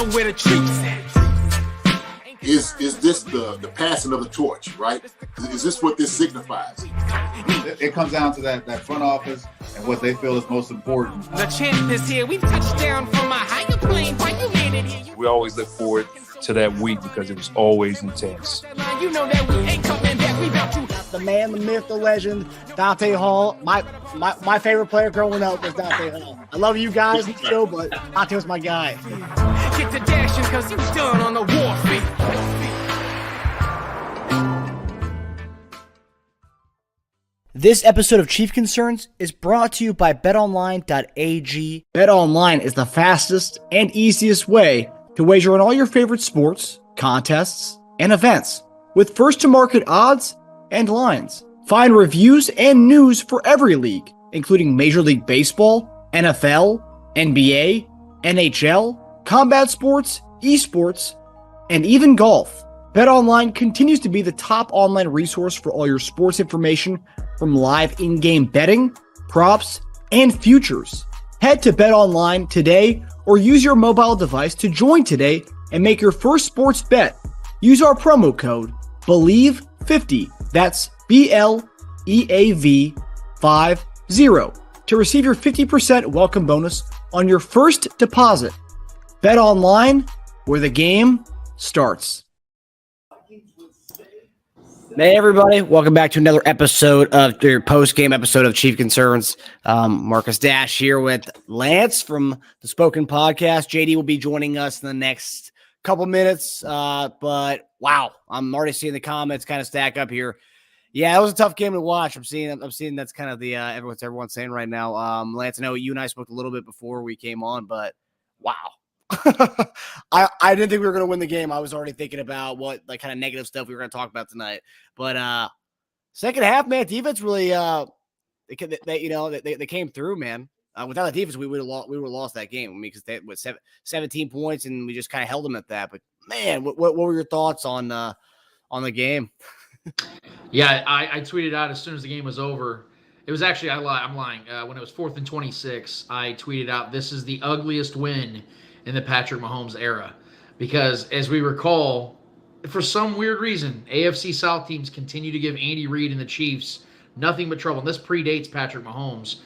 know where the treats at. Is this the passing of the torch, right? Is this what this signifies? It comes down to that front office and what they feel is most important. The champ is here. We touched down from a higher plane. Why you landed here? We always look forward to that week because it was always intense. You know that we ain't coming back. We about to. The man, the myth, the legend, Dante Hall. My favorite player growing up was Dante Hall. I love you guys in the show, but Dante was my guy. Get to dashing because you done on the warfare. This episode of Chief Concerns is brought to you by betonline.ag. BetOnline is the fastest and easiest way to wager on all your favorite sports, contests, and events with first-to-market odds and lines. Find reviews and news for every league, including Major League Baseball, NFL, NBA, NHL, combat sports, esports, and even golf. BetOnline continues to be the top online resource for all your sports information from live in-game betting, props, and futures. Head to BetOnline today or use your mobile device to join today and make your first sports bet. Use our promo code BELIEVE50, that's BLEAV50, to receive your 50% welcome bonus on your first deposit. BetOnline, where the game starts. Hey everybody, welcome back to another episode of your post-game episode of Chief Concerns. Marcus Dash here with Lance from the Spoken Podcast. JD will be joining us in the next couple minutes, but wow, I'm already seeing the comments kind of stack up here. Yeah, it was a tough game to watch. I'm seeing that's kind of the everyone's saying right now. Lance, I know you and I spoke a little bit before we came on, but wow. I didn't think we were going to win the game. I was already thinking about what like kind of negative stuff we were going to talk about tonight. But second half, man, defense really they came through, man. Without the defense, we would have lost that game. I mean, because they with 17 points and we just kind of held them at that. But man, what were your thoughts on the game? Yeah, I tweeted out as soon as the game was over. It was actually I'm lying. When it was 4th and 26, I tweeted out, "This is the ugliest win in the Patrick Mahomes era," because as we recall, for some weird reason, AFC South teams continue to give Andy Reid and the Chiefs nothing but trouble. And this predates Patrick Mahomes.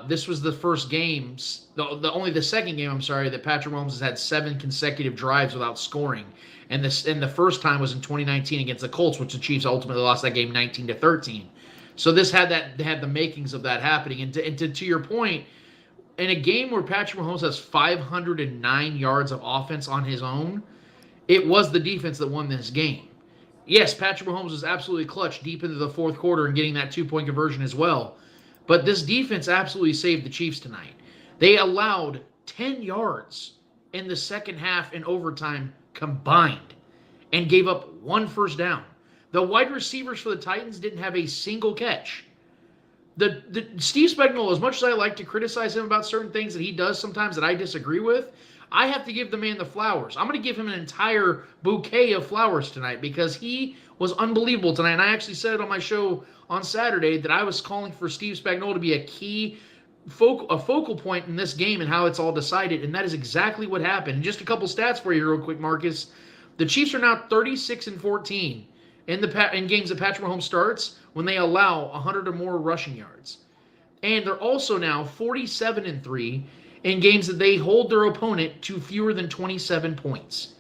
This was the first game, the second game, that Patrick Mahomes has had 7 consecutive drives without scoring. And the first time was in 2019 against the Colts, which the Chiefs ultimately lost that game 19-13. So this had the makings of that happening. And to your point, in a game where Patrick Mahomes has 509 yards of offense on his own, it was the defense that won this game. Yes, Patrick Mahomes was absolutely clutch deep into the fourth quarter and getting that 2-point conversion as well. But this defense absolutely saved the Chiefs tonight. They allowed 10 yards in the second half and overtime combined and gave up 1 first down. The wide receivers for the Titans didn't have a single catch. The Steve Spagnuolo, as much as I like to criticize him about certain things that he does sometimes that I disagree with, I have to give the man the flowers. I'm going to give him an entire bouquet of flowers tonight because he was unbelievable tonight. And I actually said it on my show on Saturday that I was calling for Steve Spagnuolo to be a key focal point in this game and how it's all decided, and that is exactly what happened. And just a couple stats for you real quick, Marcus. The Chiefs are now 36-14 in games that Patrick Mahomes starts when they allow 100 or more rushing yards. And they're also now 47-3 in games that they hold their opponent to fewer than 27 points.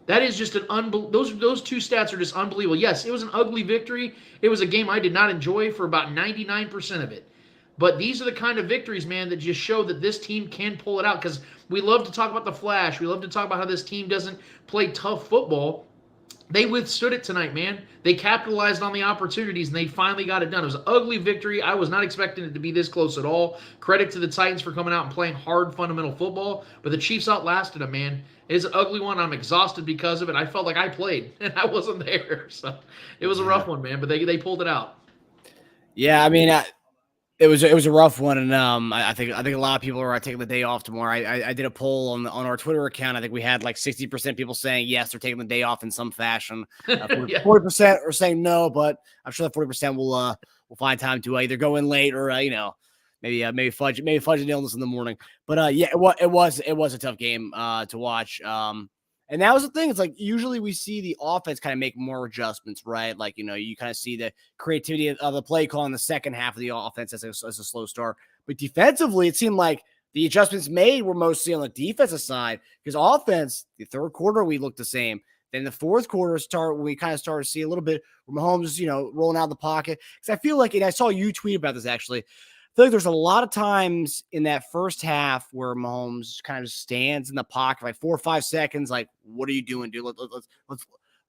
That is just those two stats are just unbelievable. Yes, it was an ugly victory. It was a game I did not enjoy for about 99% of it. But these are the kind of victories, man, that just show that this team can pull it out, because we love to talk about the flash. We love to talk about how this team doesn't play tough football. They withstood it tonight, man. They capitalized on the opportunities, and they finally got it done. It was an ugly victory. I was not expecting it to be this close at all. Credit to the Titans for coming out and playing hard, fundamental football, but the Chiefs outlasted them, man. It is an ugly one. I'm exhausted because of it. I felt like I played, and I wasn't there. So it was a rough one, man, but they pulled it out. Yeah, I mean, it was a rough one, and I think a lot of people are taking the day off tomorrow. I did a poll on our Twitter account. I think we had like 60% people saying yes, they're taking the day off in some fashion. 40% are saying no, but I'm sure that 40% will find time to either go in late or maybe fudge and illness in the morning. But yeah, it was a tough game to watch. And that was the thing. It's like usually we see the offense kind of make more adjustments, right? Like, you kind of see the creativity of the play call in the second half of the offense as a slow start. But defensively, it seemed like the adjustments made were mostly on the defensive side because offense, the third quarter, we looked the same. Then the fourth quarter we kind of started to see a little bit where Mahomes, rolling out of the pocket. Because I feel like, and I saw you tweet about this actually, I feel like there's a lot of times in that first half where Mahomes kind of stands in the pocket like 4 or 5 seconds. Like, what are you doing, dude? Let's.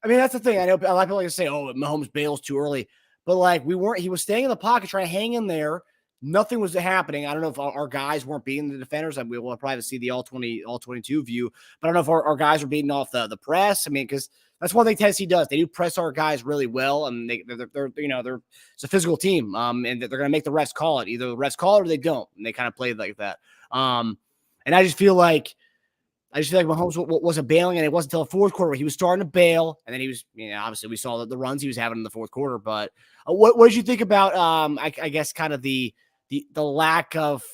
I mean, that's the thing. I know a lot of people like to say, "Oh, Mahomes bails too early," but like he was staying in the pocket, trying to hang in there. Nothing was happening. I don't know if our guys weren't beating the defenders. I mean, we'll probably see the all 22 view, but I don't know if our guys were beating off the press. I mean, because that's one thing Tennessee does. They do press our guys really well, and they're it's a physical team, and they're going to make the refs call it. Either the refs call it or they don't, and they kind of play like that. And I just feel like Mahomes wasn't bailing, and it wasn't until the fourth quarter where he was starting to bail, and then he was, obviously we saw the runs he was having in the fourth quarter. But what did you think about, I guess, kind of the lack of,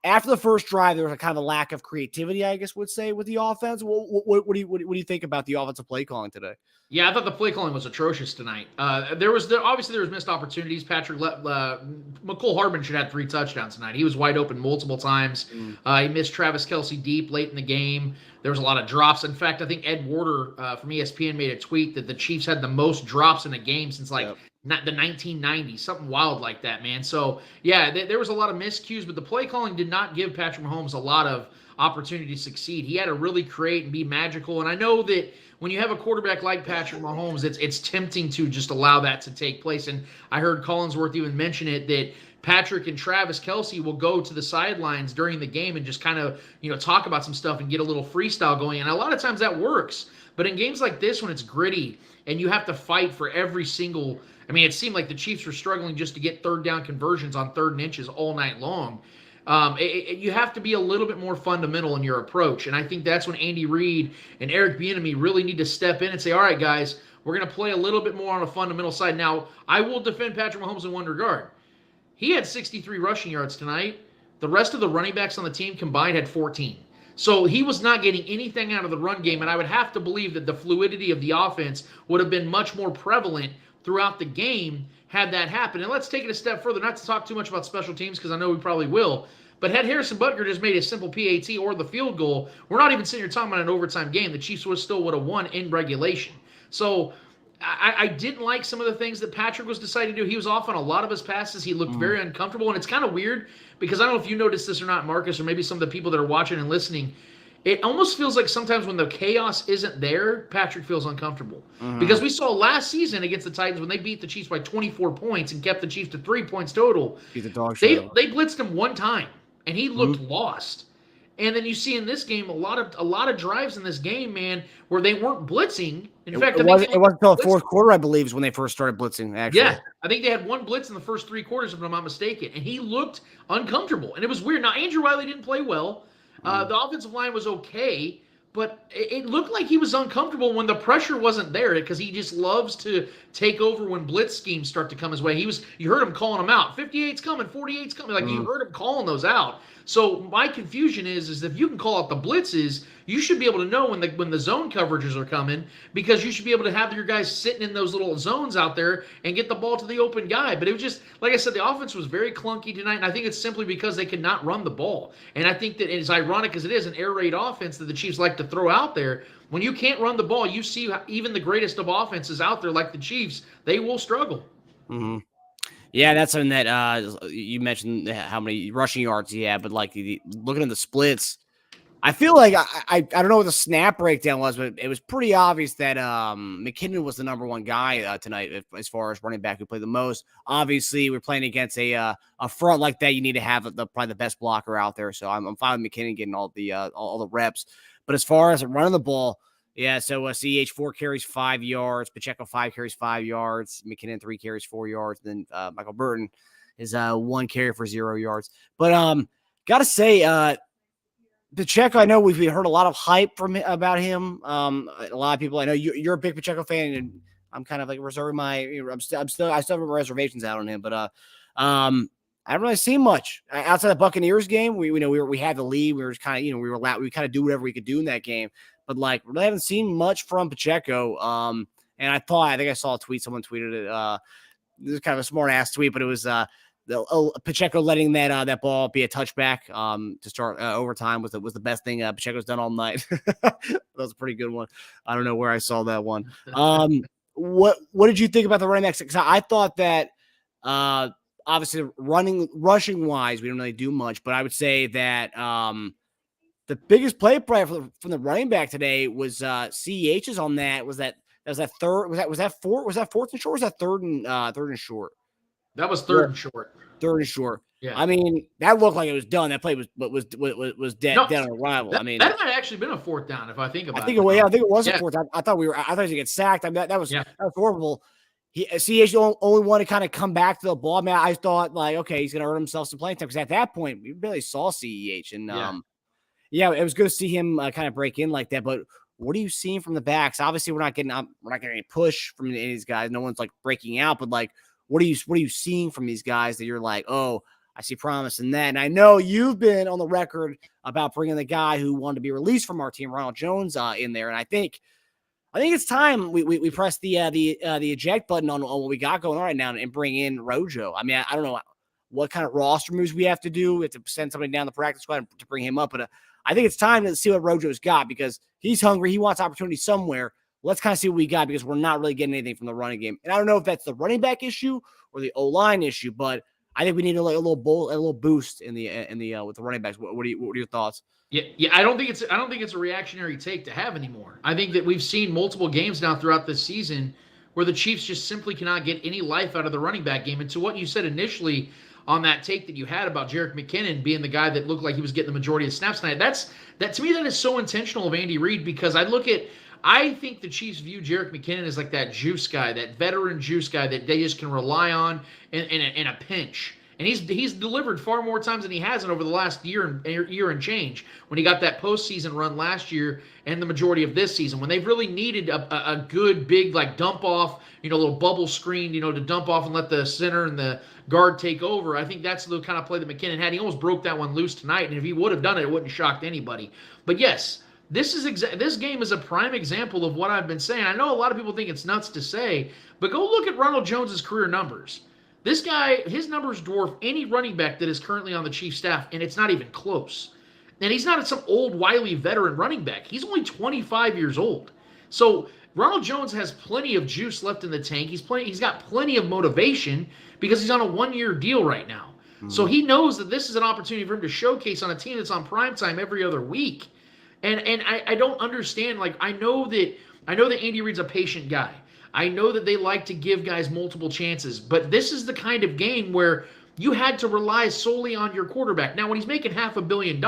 after the first drive, there was a kind of a lack of creativity, I guess would say, with the offense. What do you think about the offensive play calling today? Yeah, I thought the play calling was atrocious tonight. Obviously there was missed opportunities. McCole Hardman should have 3 touchdowns tonight. He was wide open multiple times. He missed Travis Kelce deep late in the game. There was a lot of drops. In fact, I think Ed Warder from ESPN made a tweet that the Chiefs had the most drops in a game since the 1990s, something wild like that, man. So, yeah, there was a lot of miscues, but the play calling did not give Patrick Mahomes a lot of opportunity to succeed. He had to really create and be magical, and I know that when you have a quarterback like Patrick Mahomes, it's tempting to just allow that to take place. And I heard Collinsworth even mention it, that Patrick and Travis Kelce will go to the sidelines during the game and just kind of, talk about some stuff and get a little freestyle going. And a lot of times that works. But in games like this, when it's gritty and you have to fight for every single, it seemed like the Chiefs were struggling just to get third down conversions on 3rd and inches all night long. You have to be a little bit more fundamental in your approach. And I think that's when Andy Reid and Eric Bieniemy really need to step in and say, all right, guys, we're going to play a little bit more on a fundamental side. Now, I will defend Patrick Mahomes in one regard. He had 63 rushing yards tonight. The rest of the running backs on the team combined had 14. So he was not getting anything out of the run game, and I would have to believe that the fluidity of the offense would have been much more prevalent throughout the game had that happened. And let's take it a step further, not to talk too much about special teams because I know we probably will, but had Harrison Butker just made a simple PAT or the field goal, we're not even sitting here talking about an overtime game. The Chiefs still would have won in regulation. So I didn't like some of the things that Patrick was deciding to do. He was off on a lot of his passes. He looked very uncomfortable, and it's kind of weird because I don't know if you noticed this or not, Marcus, or maybe some of the people that are watching and listening. It almost feels like sometimes when the chaos isn't there, Patrick feels uncomfortable. Because we saw last season against the Titans when they beat the Chiefs by 24 points and kept the Chiefs to 3 points total. He's a dog they show. blitzed him one time, and he looked lost. And then you see in this game a lot of drives in this game, man, where they weren't blitzing. In fact, it wasn't until the fourth quarter, I believe, is when they first started blitzing. Actually, yeah, I think they had one blitz in the first 3 quarters, if I'm not mistaken, and he looked uncomfortable, and it was weird. Now Andrew Wiley didn't play well. The offensive line was okay, but it looked like he was uncomfortable when the pressure wasn't there because he just loves to take over when blitz schemes start to come his way. You heard him calling them out. 58's coming, 48's coming. Like you heard him calling those out. So my confusion is if you can call out the blitzes, you should be able to know when the zone coverages are coming because you should be able to have your guys sitting in those little zones out there and get the ball to the open guy. But it was just, like I said, the offense was very clunky tonight, and I think it's simply because they could not run the ball. And I think that as ironic as it is, an air raid offense that the Chiefs like to throw out there, when you can't run the ball, you see even the greatest of offenses out there like the Chiefs, they will struggle. Mm-hmm. Yeah, that's something that you mentioned how many rushing yards he had, but like looking at the splits, I feel like I don't know what the snap breakdown was, but it was pretty obvious that McKinnon was the number one guy tonight as far as running back who played the most. Obviously, we're playing against a front like that. You need to have probably the best blocker out there. So I'm fine with McKinnon getting all the reps. But as far as running the ball, yeah, so CH 4 carries 5 yards, Pacheco 5 carries 5 yards, McKinnon 3 carries 4 yards, and then Michael Burton is 1 carry for 0 yards. But gotta say, Pacheco, I know we've heard a lot of hype about him. A lot of people, I know you're a big Pacheco fan, and I'm kind of like reserving I still have reservations out on him. But I haven't really seen much outside the Buccaneers game. We had the lead. We were kind of, we kind of do whatever we could do in that game, but like really haven't seen much from Pacheco. And I think I saw a tweet. Someone tweeted it. This is kind of a smart ass tweet, but it was Pacheco letting that ball be a touchback to start overtime was the best thing Pacheco's done all night. That was a pretty good one. I don't know where I saw that one. What did you think about the running backs? Because I thought that obviously rushing wise, we don't really do much, but I would say that the biggest play probably from the running back today was CEH's on that. Was that third? Was that fourth? Was that fourth and short? Or was that third and short? That was third and short. Third and short. Yeah. I mean, that looked like it was done. That play was dead on arrival. That might have actually been a fourth down if I think about it. I think it was a fourth. I thought he was going to get sacked. I mean, that was horrible. CH only one to kind of come back to the ball. I mean, I thought like, okay, he's going to earn himself some playing time because at that point we barely saw CEH, and it was good to see him kind of break in like that. But what are you seeing from the backs? Obviously, we're not getting any push from any of these guys. No one's like breaking out, but like, what are you seeing from these guys that you're like, oh, I see promise in that? And I know you've been on the record about bringing the guy who wanted to be released from our team, Ronald Jones, in there, and I think it's time we press the eject button on what we got going on right now and bring in RoJo. I mean, I don't know what kind of roster moves we have to do. We have to send somebody down the practice squad to bring him up, but I think it's time to see what RoJo's got because he's hungry. He wants opportunity somewhere. Let's kind of see what we got because we're not really getting anything from the running game. And I don't know if that's the running back issue or the O-line issue, but I think we need a little boost in the with the running backs. What are your thoughts? Yeah. I don't think it's a reactionary take to have anymore. I think that we've seen multiple games now throughout this season where the Chiefs just simply cannot get any life out of the running back game. And to what you said initially on that take that you had about Jerick McKinnon being the guy that looked like he was getting the majority of snaps tonight, that to me that is so intentional of Andy Reid because I think the Chiefs view Jerick McKinnon as like that juice guy, that veteran juice guy that they just can rely on in a pinch. And he's delivered far more times than he hasn't over the last year and change when he got that postseason run last year and the majority of this season when they've really needed a good big like dump off, little bubble screen, to dump off and let the center and the guard take over. I think that's the kind of play that McKinnon had. He almost broke that one loose tonight, and if he would have done it, it wouldn't have shocked anybody. But yes, this game is a prime example of what I've been saying. I know a lot of people think it's nuts to say, but go look at Ronald Jones's career numbers. This guy, his numbers dwarf any running back that is currently on the Chiefs staff, and it's not even close. And he's not some old, wily veteran running back. He's only 25 years old. So Ronald Jones has plenty of juice left in the tank. He's got plenty of motivation because he's on a one-year deal right now. Mm-hmm. So he knows that this is an opportunity for him to showcase on a team that's on primetime every other week. And I don't understand. Like I know that Andy Reid's a patient guy. I know that they like to give guys multiple chances, but this is the kind of game where you had to rely solely on your quarterback. Now, when he's making $500 million,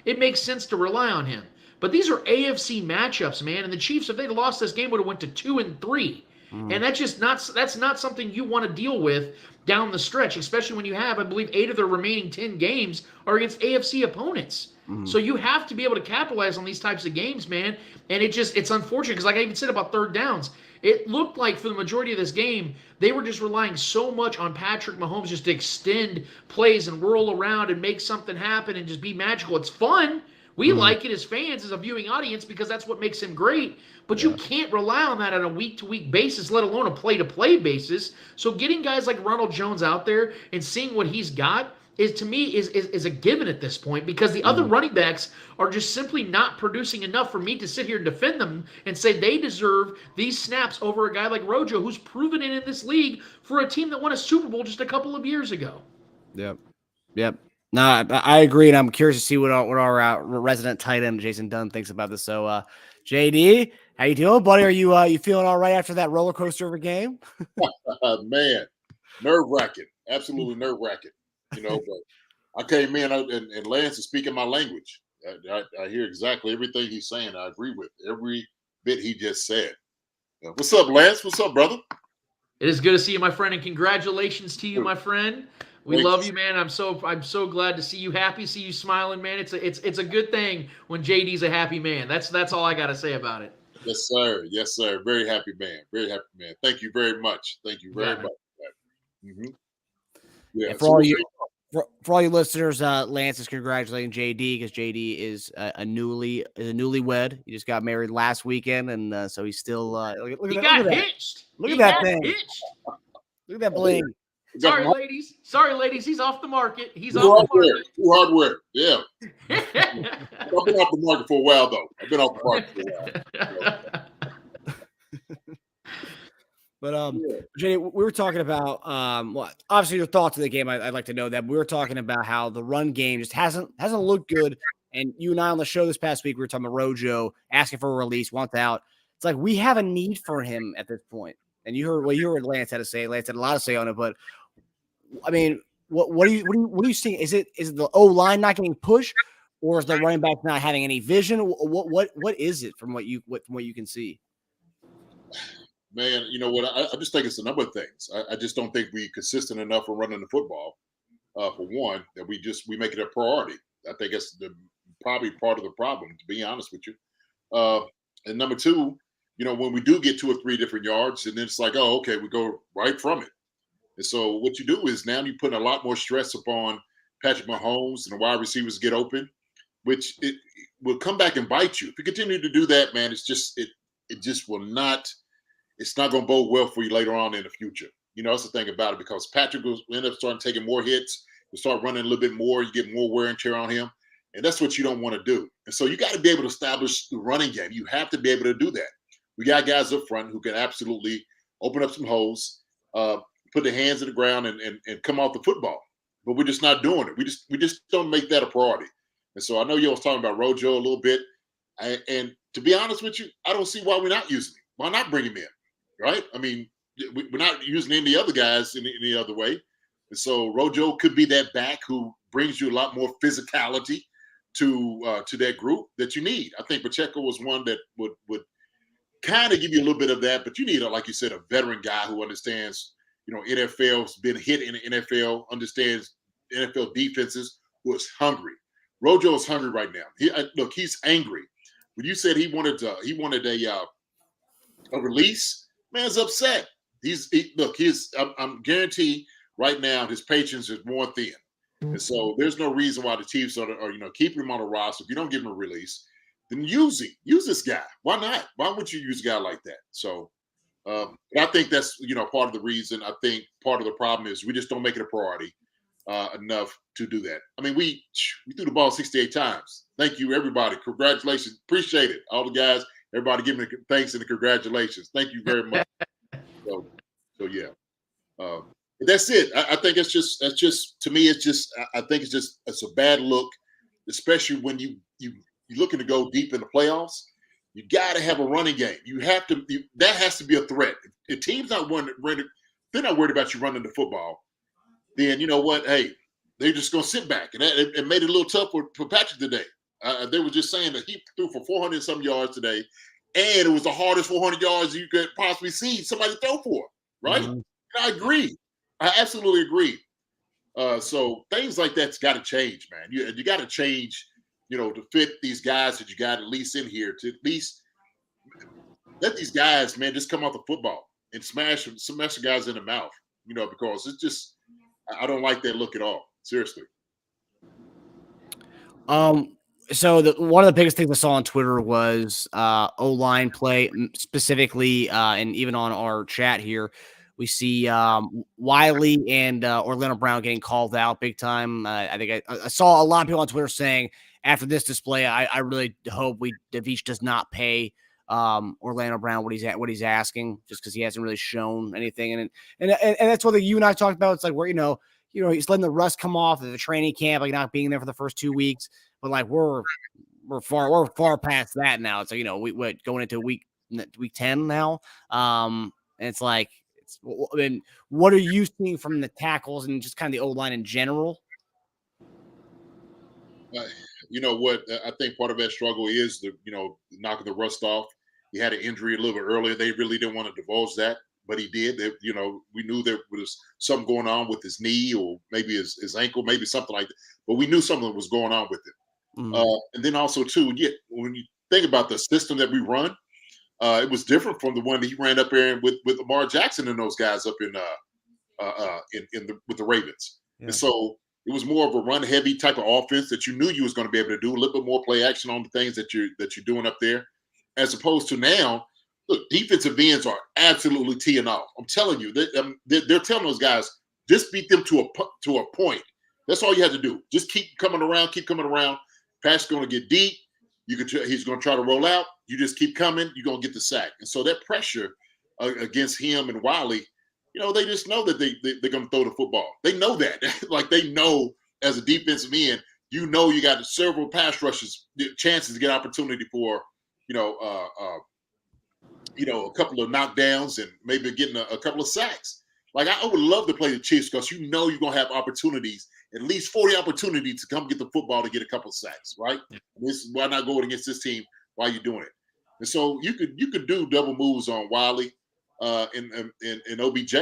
it makes sense to rely on him. But these are AFC matchups, man, and the Chiefs, if they'd lost this game, would have went to 2-3. And that's not something you want to deal with down the stretch, especially when you have, I believe, 8 of their remaining 10 games are against AFC opponents. So you have to be able to capitalize on these types of games, man. And it's unfortunate because like I even said about third downs, it looked like for the majority of this game, they were just relying so much on Patrick Mahomes just to extend plays and whirl around and make something happen and just be magical. It's fun. We like it as fans, as a viewing audience, because that's what makes him great. But you can't rely on that on a week-to-week basis, let alone a play-to-play basis. So getting guys like Ronald Jones out there and seeing what he's got is, to me, is a given at this point because the other running backs are just simply not producing enough for me to sit here and defend them and say they deserve these snaps over a guy like RoJo, who's proven it in this league for a team that won a Super Bowl just a couple of years ago. Yep. No, I agree, and I'm curious to see what our resident tight end Jason Dunn thinks about this. So, JD, how you doing, buddy? Are you feeling all right after that roller coaster of a game? Man, nerve-wracking, absolutely nerve-wracking. But I came in and Lance is speaking my language. I hear exactly everything he's saying. I agree with every bit he just said. What's up, Lance? What's up, brother? It is good to see you, my friend, and congratulations to you, my friend. We love you, man. I'm so glad to see you happy, see you smiling, man. It's a good thing when JD's a happy man. That's all I got to say about it. Yes, sir. Yes, sir. Very happy man. Very happy man. Thank you very much. Thank you very much. Yeah. And for all you listeners, Lance is congratulating JD because JD is a newlywed. He just got married last weekend, and so he's still look at that. Hitched. Look He at that got thing. Hitched. Look at that bling. Sorry, ladies. He's off the market. He's True off the hardware. market. True hardware. Yeah. I've been off the market for a while, though. I've been off the market for a while. But JD, we were talking about obviously your thoughts of the game. I'd like to know that. We were talking about how the run game just hasn't looked good. And you and I on the show this past week, we were talking about RoJo asking for a release, wants out. It's like we have a need for him at this point. And you heard what Lance had to say. Lance had a lot to say on it, but I mean, what are you seeing? Is it the O line not getting pushed, or is the running back not having any vision? What is it from what you can see? Man, you know what? I just think it's a number of things. I just don't think we're consistent enough for running the football. For one, that we make it a priority. I think it's probably part of the problem, to be honest with you. And number two, you know, when we do get 2 or 3 different yards, and then it's like, oh, okay, we go right from it. And so what you do is now you're putting a lot more stress upon Patrick Mahomes and the wide receivers get open, which it will come back and bite you. If you continue to do that, man, it's just will not. It's not going to bode well for you later on in the future. You know, that's the thing about it, because Patrick will end up starting taking more hits. He'll start running a little bit more. You get more wear and tear on him. And that's what you don't want to do. And so you got to be able to establish the running game. You have to be able to do that. We got guys up front who can absolutely open up some holes, put their hands in the ground and come off the football. But we're just not doing it. We just don't make that a priority. And so I know you was talking about RoJo a little bit. And to be honest with you, I don't see why we're not using him. Why not bring him in? Right? I mean, we're not using any other guys in any other way. And so RoJo could be that back who brings you a lot more physicality to that group that you need. I think Pacheco was one that would kind of give you a little bit of that, but you need, like you said, a veteran guy who understands, you know, NFL's been hit in the NFL, understands NFL defenses, who is hungry. RoJo is hungry right now. Look, he's angry. When you said he wanted a release, man's upset. I'm guaranteed right now his patience is more thin. And so there's no reason why the Chiefs are keeping him on the roster. If you don't give him a release, then use him. Use this guy. Why not? Why would you use a guy like that? So I think that's, you know, part of the reason. I think part of the problem is we just don't make it a priority enough to do that. I mean, we threw the ball 68 times. Thank you, everybody. Congratulations. Appreciate it. All the guys, everybody give me the thanks and the congratulations. Thank you very much. So yeah. That's it. I think it's just to me, I think it's a bad look, especially when you're looking to go deep in the playoffs. You got to have a running game. You have to. That has to be a threat. If teams not they're not worried about you running the football, then you know what? Hey, they're just going to sit back, and it made it a little tough for Patrick today. They were just saying that he threw for 400 and some yards today, and it was the hardest 400 yards you could possibly see somebody throw for. Right? Mm-hmm. I agree. I absolutely agree. So things like that's got to change, man. You got to change, you know, to fit these guys that you got at least in here, to at least let these guys, man, just come off the football and smash the guys in the mouth, you know, because it's just, I don't like that look at all. Seriously. So one of the biggest things I saw on Twitter was O-line play, specifically, and even on our chat here, we see Wiley and Orlando Brown getting called out big time. I think I saw a lot of people on Twitter saying after this display, I really hope Veach does not pay Orlando Brown what he's asking, just because he hasn't really shown anything. And that's what you and I talked about. It's like you know he's letting the rust come off at the training camp, like not being there for the first 2 weeks. But like we're far past that now. It's like, you know, we're going into week 10 now. And it's like. I mean, what are you seeing from the tackles and just kind of the O-line in general? You know what? I think part of that struggle is knocking the rust off. He had an injury a little bit earlier. They really didn't want to divulge that, but he did. We knew there was something going on with his knee or maybe his ankle, maybe something like that. But we knew something was going on with it. Mm-hmm. And then also too, when you think about the system that we run. It was different from the one that he ran up there with Lamar Jackson and those guys up with the Ravens. And so it was more of a run-heavy type of offense that you knew you was going to be able to do, a little bit more play action on the things that you're doing up there, as opposed to now. Look, defensive ends are absolutely teeing off. I'm telling you, they're telling those guys, just beat them to a point. That's all you have to do. Just keep coming around. Pass going to get deep. He's going to try to roll out. You just keep coming. You're going to get the sack. And so that pressure against him and Wiley, they just know that they're going to throw the football. They know that. Like, they know as a defensive end, you got several pass rushes, chances to get opportunity for, a couple of knockdowns and maybe getting a couple of sacks. Like, I would love to play the Chiefs because you're going to have opportunities, at least 40 opportunities to come get the football to get a couple of sacks, right? Why not go against this team while you're doing it? And so you could do double moves on Wiley and OBJ,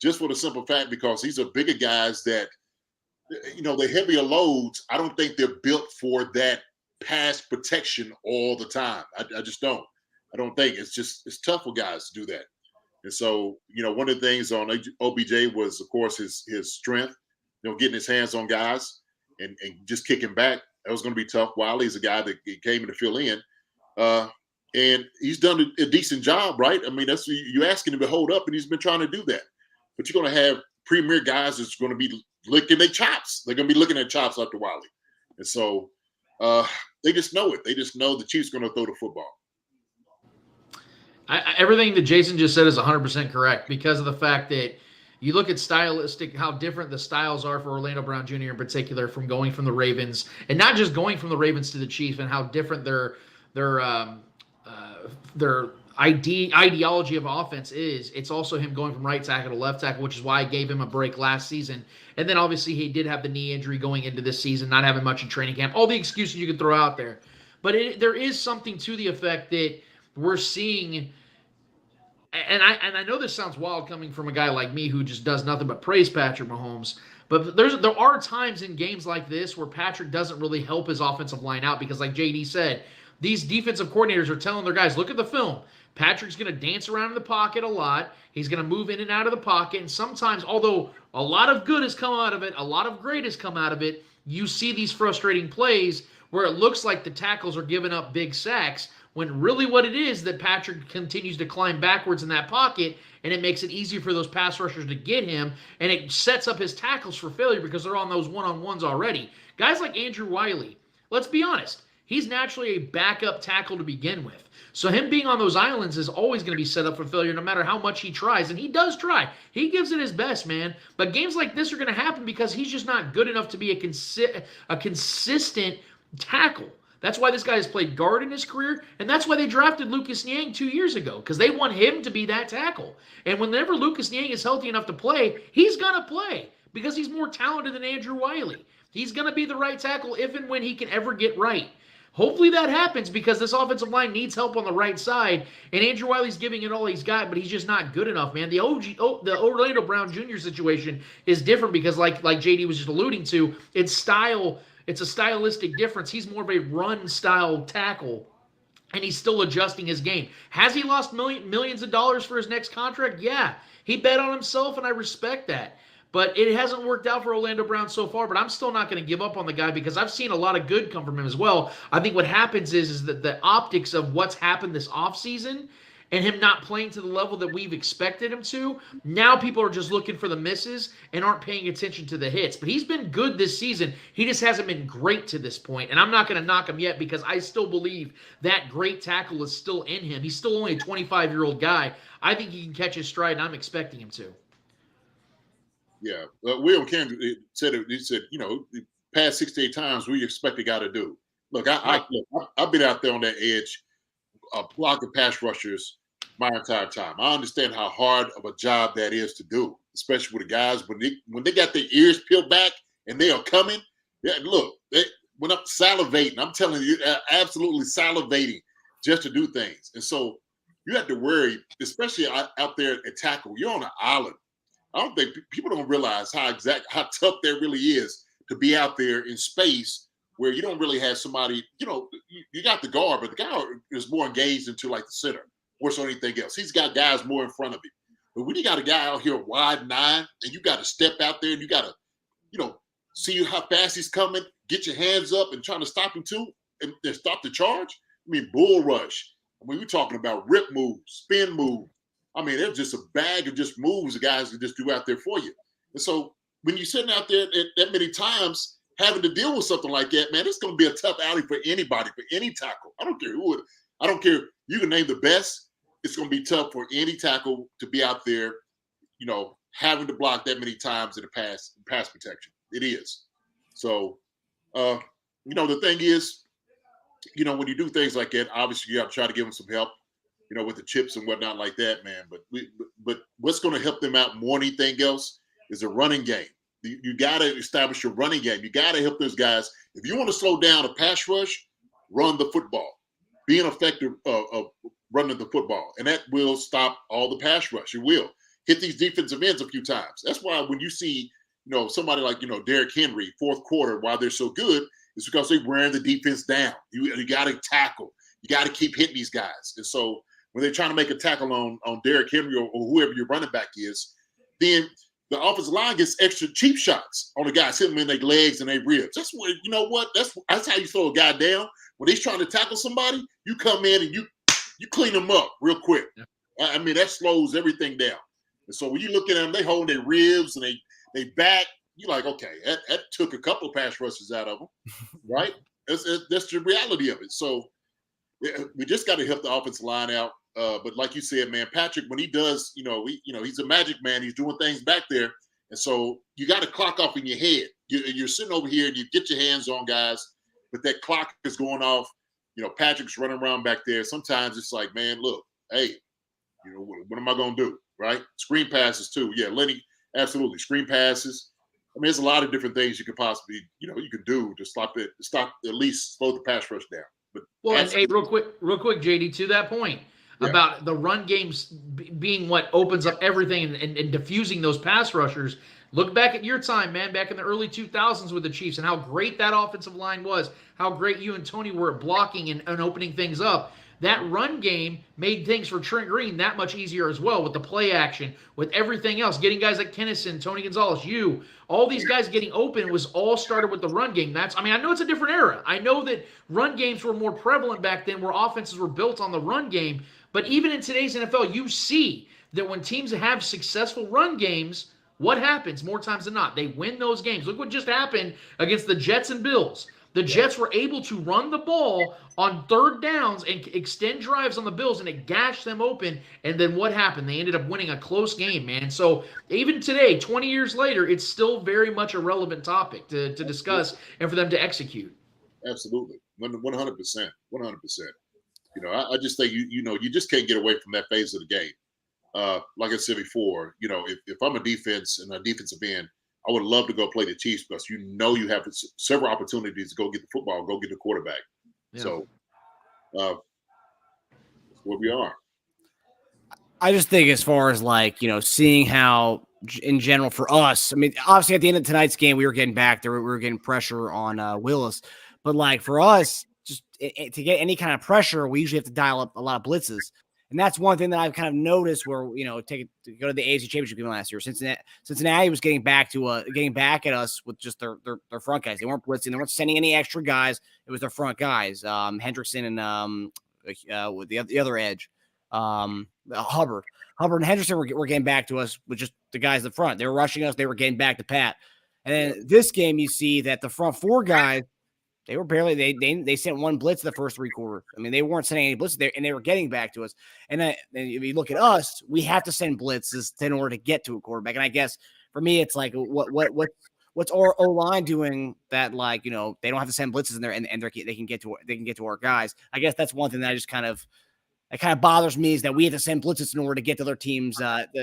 just for the simple fact because these are bigger guys that, the heavier loads, I don't think they're built for that pass protection all the time. I just don't. I don't think. It's tough for guys to do that. And so, one of the things on OBJ was, of course, his strength, getting his hands on guys and just kicking back. That was going to be tough. Wiley's a guy that came in to fill in. And he's done a decent job, right? I mean, that's you're asking him to hold up, and he's been trying to do that. But you're going to have premier guys that's going to be licking their chops. They're going to be looking at chops after Wiley. And so they just know it. They just know the Chiefs are going to throw the football. Everything that Jason just said is 100% correct because of the fact that you look at how different the styles are for Orlando Brown Jr. in particular from going from the Ravens, and not just going from the Ravens to the Chiefs, and how different their ideology of offense is. It's also him going from right tackle to left tackle, which is why I gave him a break last season. And then obviously he did have the knee injury going into this season, not having much in training camp. All the excuses you can throw out there. But there is something to the effect that we're seeing, and I know this sounds wild coming from a guy like me who just does nothing but praise Patrick Mahomes, but there are times in games like this where Patrick doesn't really help his offensive line out because, like JD said, these defensive coordinators are telling their guys, look at the film. Patrick's going to dance around in the pocket a lot. He's going to move in and out of the pocket, and sometimes, although a lot of good has come out of it, a lot of great has come out of it, you see these frustrating plays where it looks like the tackles are giving up big sacks, when really what it is that Patrick continues to climb backwards in that pocket, and it makes it easier for those pass rushers to get him, and it sets up his tackles for failure because they're on those one-on-ones already. Guys like Andrew Wiley, let's be honest, he's naturally a backup tackle to begin with. So him being on those islands is always going to be set up for failure no matter how much he tries, and he does try. He gives it his best, man. But games like this are going to happen because he's just not good enough to be a consistent tackle. That's why this guy has played guard in his career, and that's why they drafted Lucas Niang 2 years ago, because they want him to be that tackle. And whenever Lucas Niang is healthy enough to play, he's going to play because he's more talented than Andrew Wiley. He's going to be the right tackle if and when he can ever get right. Hopefully that happens because this offensive line needs help on the right side, and Andrew Wiley's giving it all he's got, but he's just not good enough, man. The Orlando Brown Jr. situation is different because, like JD was just alluding to, it's a stylistic difference. He's more of a run-style tackle, and he's still adjusting his game. Has he lost millions of dollars for his next contract? Yeah. He bet on himself, and I respect that. But it hasn't worked out for Orlando Brown so far, but I'm still not going to give up on the guy because I've seen a lot of good come from him as well. I think what happens is that the optics of what's happened this offseason and him not playing to the level that we've expected him to, now people are just looking for the misses and aren't paying attention to the hits. But he's been good this season. He just hasn't been great to this point. And I'm not going to knock him yet because I still believe that great tackle is still in him. He's still only a 25-year-old guy. I think he can catch his stride, and I'm expecting him to. Yeah. William Cannon said it. He said, the past 68 times, what do you expect a guy to do? Look, I've been out there on that edge, blocking pass rushers my entire time. I understand how hard of a job that is to do, especially with the guys when they got their ears peeled back and they are coming. Yeah, look, when I'm salivating, I'm telling you, absolutely salivating just to do things. And so you have to worry, especially out there at tackle. You're on an island. I don't think people don't realize how tough that really is to be out there in space where you don't really have somebody, you got the guard, but the guy is more engaged into like the center more so anything else. He's got guys more in front of him. But when you got a guy out here wide 9 and you got to step out there and you got to see how fast he's coming, get your hands up and trying to stop him too, and stop the charge. I mean, bull rush. I mean, we're talking about rip moves, spin moves. I mean, there's just a bag of just moves the guys can just do out there for you. And so when you're sitting out there that many times having to deal with something like that, man, it's going to be a tough outing for anybody, for any tackle. I don't care who it. I don't care. You can name the best. It's going to be tough for any tackle to be out there, having to block that many times in the pass protection. It is. So, the thing is, when you do things like that, obviously you got to try to give them some help, with the chips and whatnot like that, man. But what's going to help them out more than anything else is a running game. You got to establish your running game. You got to help those guys. If you want to slow down a pass rush, run the football. Be an effective of running the football, and that will stop all the pass rush. It will hit these defensive ends a few times. That's why when you see, somebody like, Derrick Henry, fourth quarter, why they're so good, is because they're wearing the defense down. You got to tackle. You got to keep hitting these guys. And so when they're trying to make a tackle on Derrick Henry or whoever your running back is, then the offensive line gets extra cheap shots on the guys, hitting them in their legs and their ribs. That's what, that's how you slow a guy down. When he's trying to tackle somebody, you come in and you clean them up real quick. Yeah. I mean, that slows everything down. And so when you look at them, they hold their ribs and they back. You're like, okay, that took a couple of pass rushes out of them, right? That's the reality of it. So we just got to help the offensive line out. But like you said, man, Patrick, when he does, he's a magic man. He's doing things back there. And so you got to clock off in your head. You're sitting over here and you get your hands on guys, but that clock is going off. Patrick's running around back there. Sometimes it's like, man, look, hey, what am I going to do, right? Screen passes too. Yeah, Lenny, absolutely. Screen passes. I mean, there's a lot of different things you could possibly, you could do to stop at least slow the pass rush down. But and hey, real quick, JD, to that point about the run games being what opens up everything and diffusing those pass rushers. Look back at your time, man, back in the early 2000s with the Chiefs and how great that offensive line was, how great you and Tony were at blocking and opening things up. That run game made things for Trent Green that much easier as well with the play action, with everything else, getting guys like Kennison, Tony Gonzalez, all these guys getting open was all started with the run game. I know it's a different era. I know that run games were more prevalent back then where offenses were built on the run game. But even in today's NFL, you see that when teams have successful run games, what happens more times than not? They win those games. Look what just happened against the Jets and Bills. The Jets were able to run the ball on third downs and extend drives on the Bills, and it gashed them open. And then what happened? They ended up winning a close game, man. So even today, 20 years later, it's still very much a relevant topic to discuss and for them to execute. Absolutely. 100%. 100%. I just think, you just can't get away from that phase of the game. Like I said before, if I'm a defense and a defensive end, I would love to go play the Chiefs because you have several opportunities to go get the football, go get the quarterback. Yeah. So that's where we are. I just think as far as seeing how in general for us, I mean, obviously at the end of tonight's game, we were getting back there. We were getting pressure on Willis. But for us, just to get any kind of pressure, we usually have to dial up a lot of blitzes. And that's one thing that I've kind of noticed where, to go to the AFC Championship game last year. Cincinnati was getting back at us with just their front guys. They weren't blitzing. They weren't sending any extra guys. It was their front guys, Hendrickson and with the other edge, Hubbard. Hubbard and Henderson were getting back to us with just the guys in the front. They were rushing us. They were getting back to Pat. And then this game, you see that the front four guys, they were barely they sent one blitz the first three quarters. I mean, they weren't sending any blitzes there, and they were getting back to us. And then if you look at us, we have to send blitzes in order to get to a quarterback. And I guess for me, it's like what's our O-line doing that they don't have to send blitzes in there and they can get to our guys. I guess that's one thing that kind of bothers me is that we have to send blitzes in order to get to the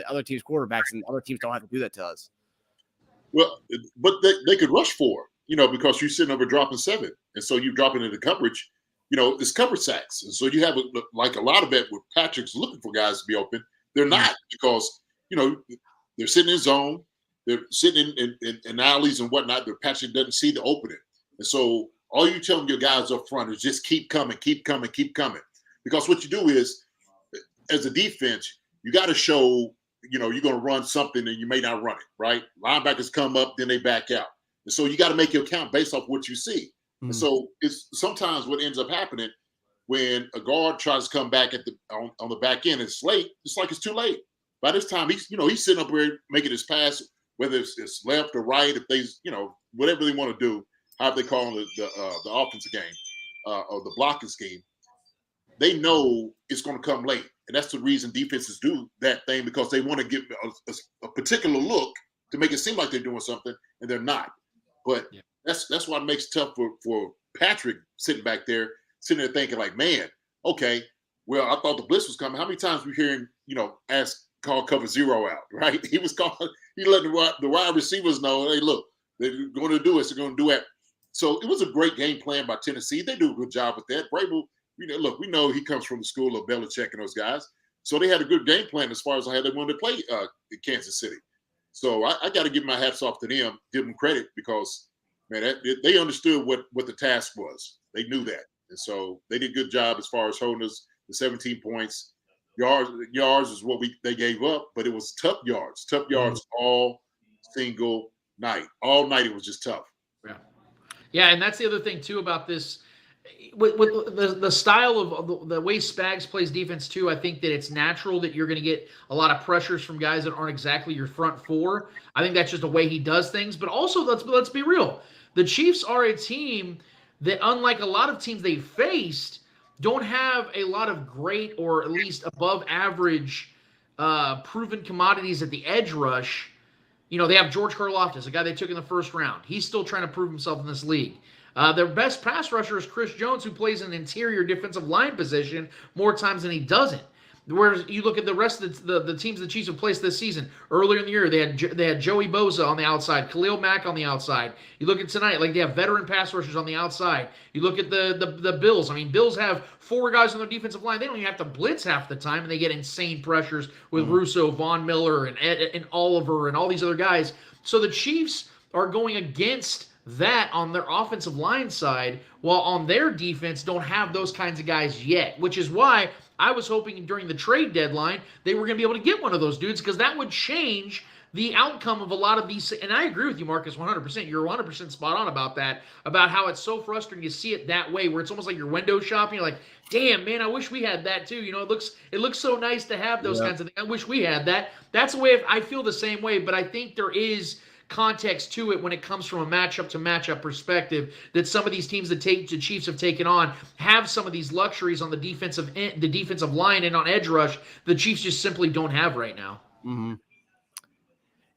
other teams' quarterbacks, and other teams don't have to do that to us. Well, but they could rush for because you're sitting over dropping 7. And so you're dropping into coverage, it's coverage sacks. And so you have a lot of it where Patrick's looking for guys to be open. They're not because, they're sitting in zone. They're sitting in alleys and whatnot. But Patrick doesn't see the opening. And so all you telling your guys up front is just keep coming, keep coming, keep coming. Because what you do is, as a defense, you got to show, you're going to run something and you may not run it, right? Linebackers come up, then they back out. And so you got to make your count based off what you see. And so it's sometimes what ends up happening when a guard tries to come back on the back end, it's late. It's like it's too late. By this time, he's sitting up here making his pass, whether it's left or right, if they, whatever they want to do, how they call the offensive game or the blocking scheme. They know it's going to come late, and that's the reason defenses do that thing, because they want to give a particular look to make it seem like they're doing something, and they're not. But that's why it makes it tough for Patrick sitting back there, sitting there thinking like, man, okay, well, I thought the blitz was coming. How many times we hear him, call cover 0 out, right? He let the wide receivers know, hey, look, they're going to do it. They're going to do it. So it was a great game plan by Tennessee. They do a good job with that. Vrabel, we know he comes from the school of Belichick and those guys. So they had a good game plan as far as how they wanted to play in Kansas City. So I got to give my hats off to them, give them credit, because, man, they understood what the task was. They knew that. And so they did a good job as far as holding us to 17 points. Yards is what they gave up, but it was tough yards all single night. All night it was just tough. Yeah, and that's the other thing, too, about this. With the style of the way Spags plays defense, too, I think that it's natural that you're going to get a lot of pressures from guys that aren't exactly your front four. I think that's just the way he does things. But also, let's be real. The Chiefs are a team that, unlike a lot of teams they faced, don't have a lot of great or at least above average proven commodities at the edge rush. They have George Karlaftis, a guy they took in the first round. He's still trying to prove himself in this league. Their best pass rusher is Chris Jones, who plays an interior defensive line position more times than he doesn't. Whereas you look at the rest of the teams the Chiefs have placed this season. Earlier in the year, they had Joey Bosa on the outside, Khalil Mack on the outside. You look at tonight, like they have veteran pass rushers on the outside. You look at the Bills. I mean, Bills have 4 guys on their defensive line. They don't even have to blitz half the time, and they get insane pressures with Russo, Von Miller, and Oliver, and all these other guys. So the Chiefs are going against that on their offensive line side, while on their defense don't have those kinds of guys yet, which is why I was hoping during the trade deadline they were going to be able to get one of those dudes, because that would change the outcome of a lot of these. And I agree with you, Marcus, 100%. You're 100% spot on about that, about how it's so frustrating to see it that way, where it's almost like you're window shopping. You're like, damn, man, I wish we had that too. It looks so nice to have those kinds of things. I wish we had that. That's the way I feel the same way, but I think there is context to it when it comes from a matchup to matchup perspective, that some of these teams that the Chiefs have taken on have some of these luxuries on the defensive line and on edge rush the Chiefs just simply don't have right now. Mm-hmm.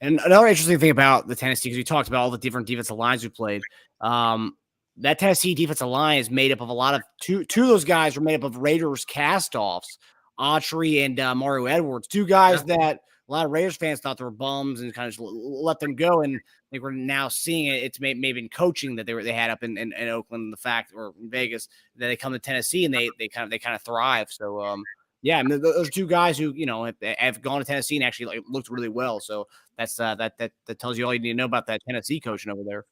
And another interesting thing about the Tennessee, because we talked about all the different defensive lines we played, that Tennessee defensive line is made up of a lot of two of those guys were made up of Raiders cast-offs, Autry and Mario Edwards, 2 guys that a lot of Raiders fans thought they were bums and kind of just let them go. And I think we're now seeing it. It's maybe in coaching that they had up in Oakland, the fact, or in Vegas, that they come to Tennessee and they kind of thrive. So I mean, those 2 guys who have gone to Tennessee and actually looked really well. So that's that tells you all you need to know about that Tennessee coaching over there,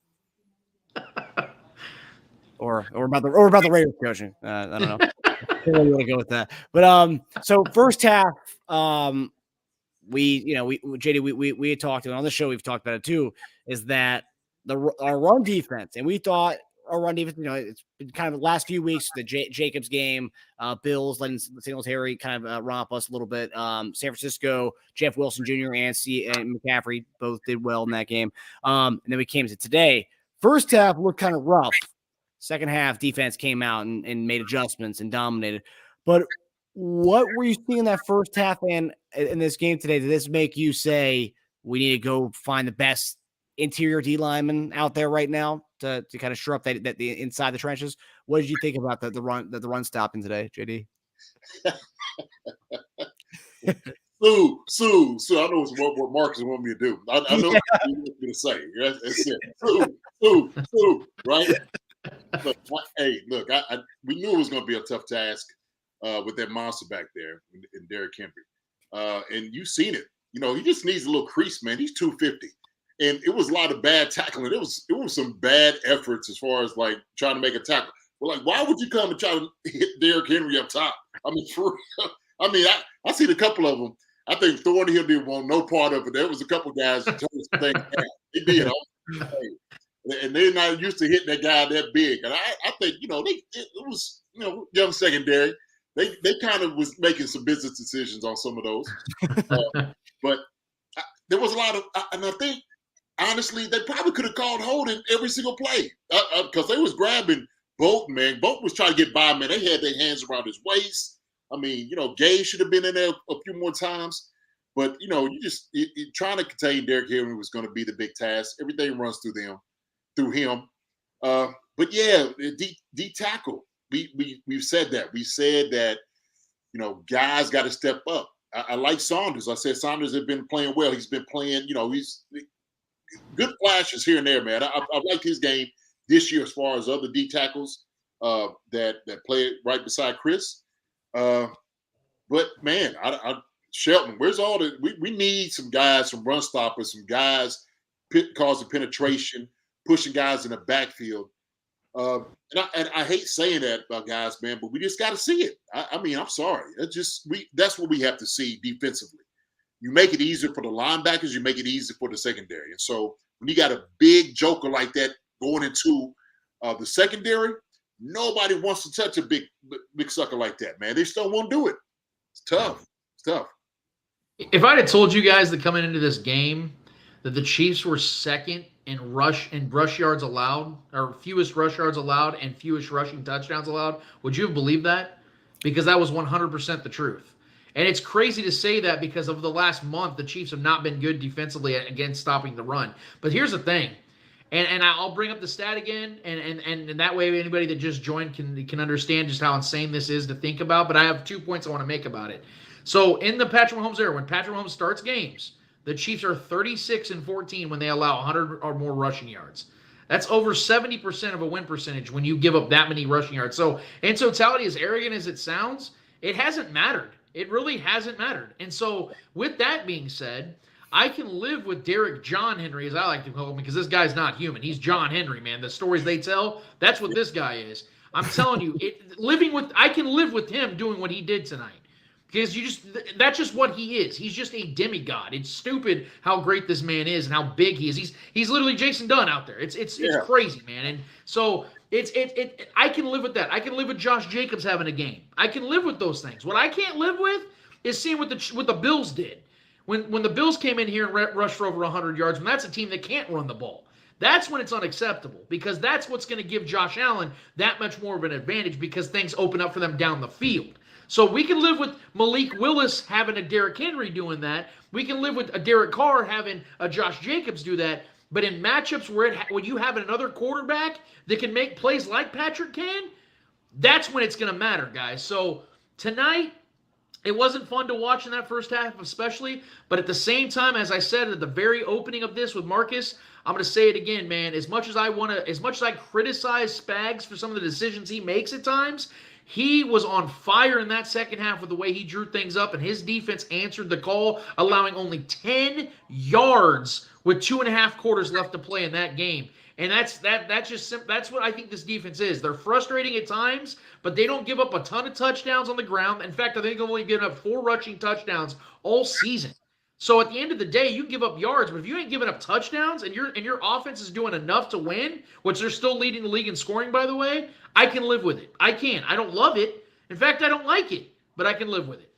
or about the Raiders coaching. I don't know. I don't really want to go with that. But so first half. JD, we had talked about on the show, we've talked about it too, is that our run defense, and we thought our run defense, it's been kind of the last few weeks, the Jacobs game, Bills letting Singletary kind of romp us a little bit. San Francisco, Jeff Wilson Jr. and McCaffrey both did well in that game. And then we came to today. First half looked kind of rough. Second half, defense came out and made adjustments and dominated. But what were you seeing in that first half and in this game today? Did this make you say we need to go find the best interior D lineman out there right now to kind of shore up that the inside the trenches? What did you think about the run stopping today, JD? Sue. I know what Marcus wanted me to do. I know what you want me to say. That's it. Sue, right? Look, we knew it was going to be a tough task with that monster back there in Derrick Henry. And you've seen it. He just needs a little crease, man. He's 250. And it was a lot of bad tackling. It was some bad efforts as far as trying to make a tackle. Well, why would you come and try to hit Derrick Henry up top? I mean, I seen a couple of them. I think Thornhill didn't want no part of it. There was a couple guys who told us the thing. They did. and they're not used to hitting that guy that big. And I think, it was, young secondary. They kind of was making some business decisions on some of those. But there was a lot of, and I think, honestly, they probably could have called holding every single play because they was grabbing Bolton, man. Bolton was trying to get by, man. They had their hands around his waist. I mean, Gay should have been in there a few more times. But, you trying to contain Derrick Henry was going to be the big task. Everything runs through him. But, yeah, D tackle. We've said that. We said that, guys got to step up. I like Saunders. I said Saunders had been playing well. He's been playing, he's good flashes here and there, man. I like his game this year as far as other D tackles that play right beside Chris. But, man, Shelton, where's all the – we need some guys, some run stoppers, some guys causing penetration, pushing guys in the backfield. And I hate saying that about guys, man, but we just got to see it. I mean, I'm sorry. That's what we have to see defensively. You make it easier for the linebackers. You make it easier for the secondary. And so when you got a big joker like that going into the secondary, nobody wants to touch a big sucker like that, man. They still won't do it. It's tough. It's tough. If I'd have told you guys that coming into this game that the Chiefs were second in rush yards allowed, or fewest rush yards allowed and fewest rushing touchdowns allowed, would you have believed that? Because that was 100% the truth. And it's crazy to say that because of the last month, the Chiefs have not been good defensively against stopping the run. But here's the thing, and I'll bring up the stat again, and that way anybody that just joined can understand just how insane this is to think about. But I have 2 points I want to make about it. So in the Patrick Mahomes era, when Patrick Mahomes starts games, the Chiefs are 36-14 when they allow 100 or more rushing yards. That's over 70% of a win percentage when you give up that many rushing yards. So in totality, as arrogant as it sounds, it hasn't mattered. It really hasn't mattered. And so with that being said, I can live with Derrick John Henry, as I like to call him, because this guy's not human. He's John Henry, man. The stories they tell, that's what this guy is. I'm telling you, I can live with him doing what he did tonight. Because that's just what he is. He's just a demigod. It's stupid how great this man is and how big he is. He's literally Jason Dunn out there. It's crazy, man. And so I can live with that. I can live with Josh Jacobs having a game. I can live with those things. What I can't live with is seeing what the Bills did. When the Bills came in here and rushed for over 100 yards, when that's a team that can't run the ball. That's when it's unacceptable, because that's what's going to give Josh Allen that much more of an advantage, because things open up for them down the field. So we can live with Malik Willis having a Derrick Henry doing that. We can live with a Derek Carr having a Josh Jacobs do that. But in matchups when you have another quarterback that can make plays like Patrick can, that's when it's going to matter, guys. So tonight, it wasn't fun to watch in that first half especially. But at the same time, as I said at the very opening of this with Marcus, I'm going to say it again, man. As much as I criticize Spags for some of the decisions he makes at times, he was on fire in that second half with the way he drew things up, and his defense answered the call, allowing only 10 yards with 2.5 quarters left to play in that game. And that's what I think this defense is. They're frustrating at times, but they don't give up a ton of touchdowns on the ground. In fact, I think they've only given up 4 rushing touchdowns all season. So at the end of the day, you give up yards, but if you ain't giving up touchdowns and your offense is doing enough to win, which they're still leading the league in scoring, by the way, I can live with it. I can. I don't love it. In fact, I don't like it, but I can live with it.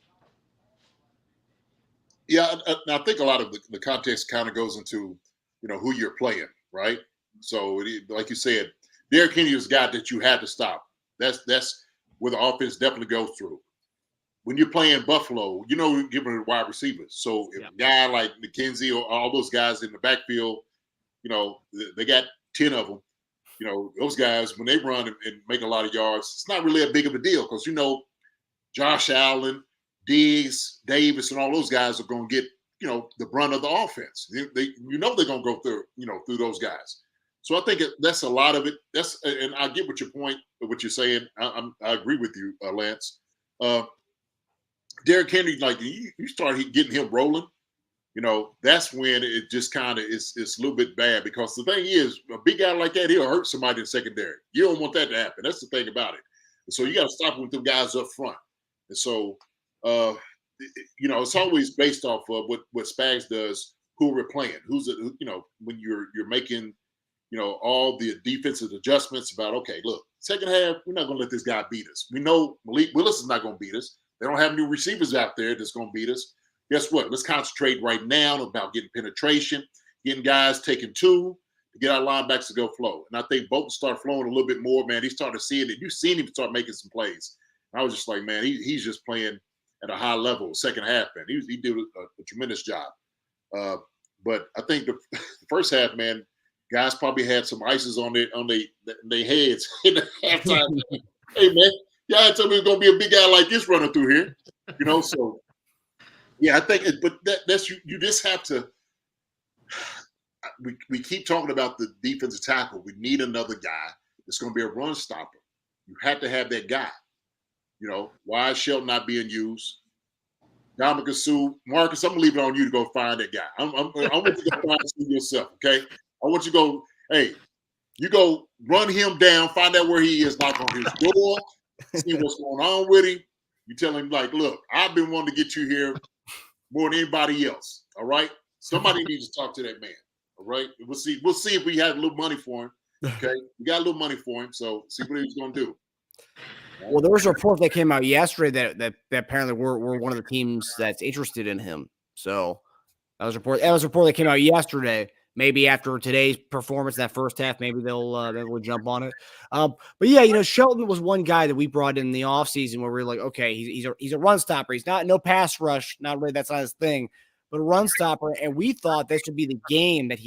Yeah, I think a lot of the context kind of goes into, who you're playing, right? So, like you said, Derrick Henry is a guy that you had to stop. That's where the offense definitely goes through. When you're playing Buffalo, you're giving it wide receivers. So if a guy like McKenzie or all those guys in the backfield, they got 10 of them. Those guys, when they run and make a lot of yards, it's not really a big of a deal because, Josh Allen, Diggs, Davis, and all those guys are going to get, the brunt of the offense. They're going to go through, through those guys. So I think that's a lot of it. And I get what you're saying. I agree with you, Lance. Derrick Henry, like you start getting him rolling, that's when it just kind of it's a little bit bad, because the thing is, a big guy like that, he'll hurt somebody in the secondary. You don't want that to happen. That's the thing about it. And so you got to stop with them guys up front. And so, it's always based off of what Spags does, who we're playing, when you're making, all the defensive adjustments about, okay, look, second half, we're not going to let this guy beat us. We know Malik Willis is not going to beat us. They don't have new receivers out there that's going to beat us. Guess what? Let's concentrate right now about getting penetration, getting guys taking two to get our linebackers to go flow. And I think Bolton start flowing a little bit more, man. He's starting to see it. You've seen him start making some plays. And I was just like, man, he's just playing at a high level second half, man. He did a tremendous job. But I think the first half, man, guys probably had some ices on their heads in the halftime. Hey, man, y'all told me it was going to be a big guy like this running through here. So, yeah, I think that's you just have to – we keep talking about the defensive tackle. We need another guy that's going to be a run stopper. You have to have that guy. Why is Shelton not being used? Dominic Sue, Marcus, I'm going to leave it on you to go find that guy. I want you to go find him yourself, okay? I want you to go, hey, you go run him down, find out where he is, knock on his door, see what's going on with him. You tell him, like, look, I've been wanting to get you here more than anybody else, all right? Somebody needs to talk to that man, all right? We'll see if we have a little money for him, okay? We got a little money for him, so see what he's going to do. Well, there was a report that came out yesterday that apparently we're one of the teams that's interested in him. So that was a report that came out yesterday. Maybe after today's performance, that first half, maybe they'll jump on it. But yeah, Shelton was one guy that we brought in the offseason where we were like, okay, he's a run stopper. He's no pass rush. Not really, that's not his thing, but a run stopper. And we thought this would be the game that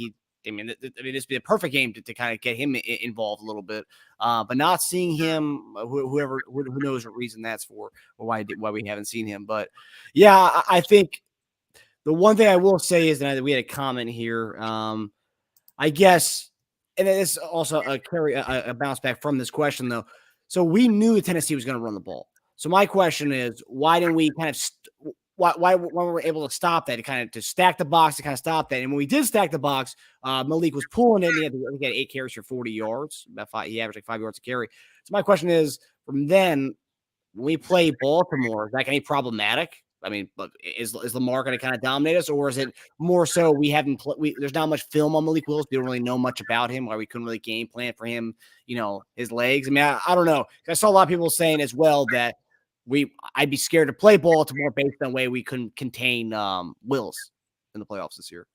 this would be a perfect game to kind of get him involved a little bit. But not seeing him, who knows what reason that's for, or why we haven't seen him. But yeah, I think the one thing I will say is that we had a comment here. I guess, and it's also a bounce back from this question though. So we knew Tennessee was going to run the ball. So my question is, why didn't we kind of why we were able to stop that, to stack the box to kind of stop that? And when we did stack the box, Malik was pulling it. He had 8 carries for 40 yards. He averaged like 5 yards a carry. So my question is, from then, when we play Baltimore, is that going to be problematic? I mean, is Lamar going to kind of dominate us, or is it more so there's not much film on Malik Willis. We don't really know much about him, why we couldn't really game plan for him, his legs. I mean, I don't know. I saw a lot of people saying as well that I'd be scared to play Baltimore based on the way we couldn't contain Wills in the playoffs this year.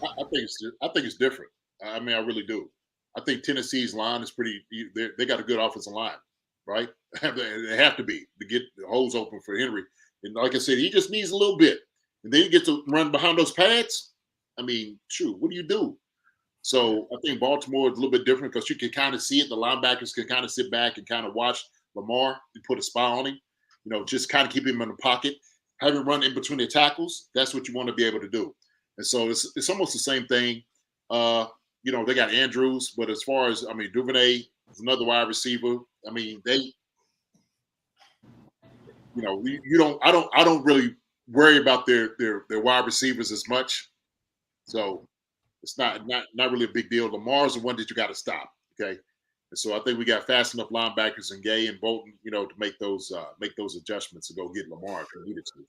I think it's different. I mean, I really do. I think Tennessee's line is they got a good offensive line, right? They have to be to get the holes open for Henry. And like I said, he just needs a little bit. And then he gets to run behind those pads. I mean, shoot, what do you do? So I think Baltimore is a little bit different because you can kind of see it. The linebackers can kind of sit back and kind of watch Lamar and put a spy on him, just kind of keep him in the pocket, have him run in between the tackles. That's what you want to be able to do. And so it's almost the same thing. They got Andrews, but as far as, Duvernay is another wide receiver. I mean, I don't really worry about their wide receivers as much. So it's not really a big deal. Lamar's the one that you got to stop. Okay. And so I think we got fast enough linebackers in Gay and Bolton, to make those adjustments to go get Lamar if we needed to.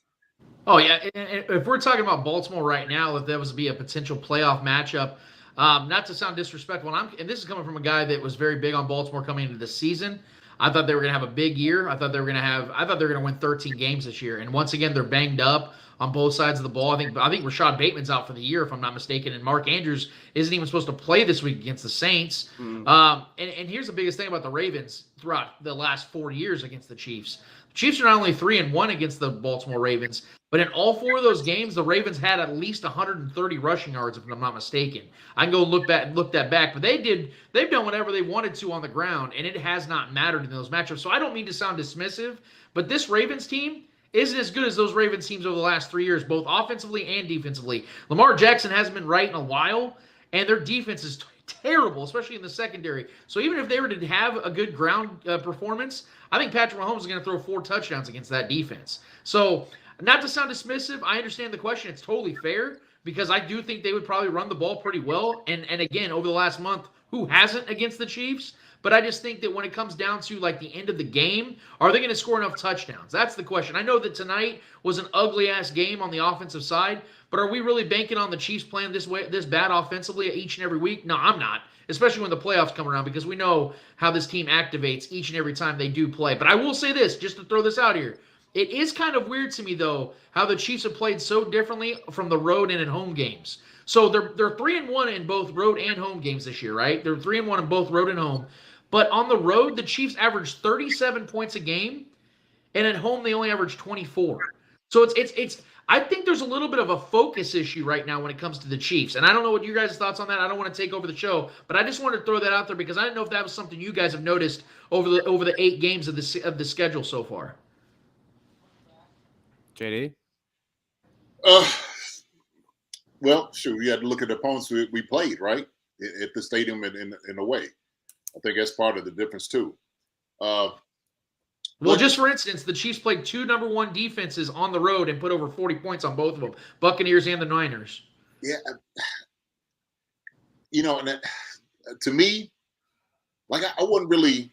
Oh yeah, and if we're talking about Baltimore right now, if that was to be a potential playoff matchup, not to sound disrespectful, and this is coming from a guy that was very big on Baltimore coming into the season. I thought they were going to have a big year. I thought they were going to win 13 games this year. And once again, they're banged up on both sides of the ball. I think Rashad Bateman's out for the year, if I'm not mistaken, and Mark Andrews isn't even supposed to play this week against the Saints. And here's the biggest thing about the Ravens throughout the last 4 years against the Chiefs. The Chiefs are not only 3-1 against the Baltimore Ravens, but in all 4 of those games, the Ravens had at least 130 rushing yards, if I'm not mistaken. I can go look that back, but they've done whatever they wanted to on the ground, and it has not mattered in those matchups. So I don't mean to sound dismissive, but this Ravens team isn't as good as those Ravens teams over the last 3 years, both offensively and defensively. Lamar Jackson hasn't been right in a while, and their defense is terrible, especially in the secondary. So even if they were to have a good ground performance, I think Patrick Mahomes is going to throw 4 touchdowns against that defense. So not to sound dismissive, I understand the question. It's totally fair because I do think they would probably run the ball pretty well. And again, over the last month, who hasn't against the Chiefs? But I just think that when it comes down to like the end of the game, are they going to score enough touchdowns? That's the question. I know that tonight was an ugly-ass game on the offensive side, but are we really banking on the Chiefs playing this bad offensively each and every week? No, I'm not, especially when the playoffs come around, because we know how this team activates each and every time they do play. But I will say this, just to throw this out here. It is kind of weird to me, though, how the Chiefs have played so differently from the road and at home games. So they're 3-1 in both road and home games this year, right? They're 3-1 in both road and home. But on the road, the Chiefs average 37 points a game, and at home they only average 24. So it's I think there's a little bit of a focus issue right now when it comes to the Chiefs. And I don't know what you guys' thoughts on that. I don't want to take over the show, but I just wanted to throw that out there because I didn't know if that was something you guys have noticed over the 8 games of the schedule so far. JD? Well, sure. We had to look at the opponents we played, right? At the stadium in a way. I think that's part of the difference, too. Well, just for instance, the Chiefs played 2 number 1 defenses on the road and put over 40 points on both of them, Buccaneers and the Niners. Yeah. And that, to me, like I wouldn't really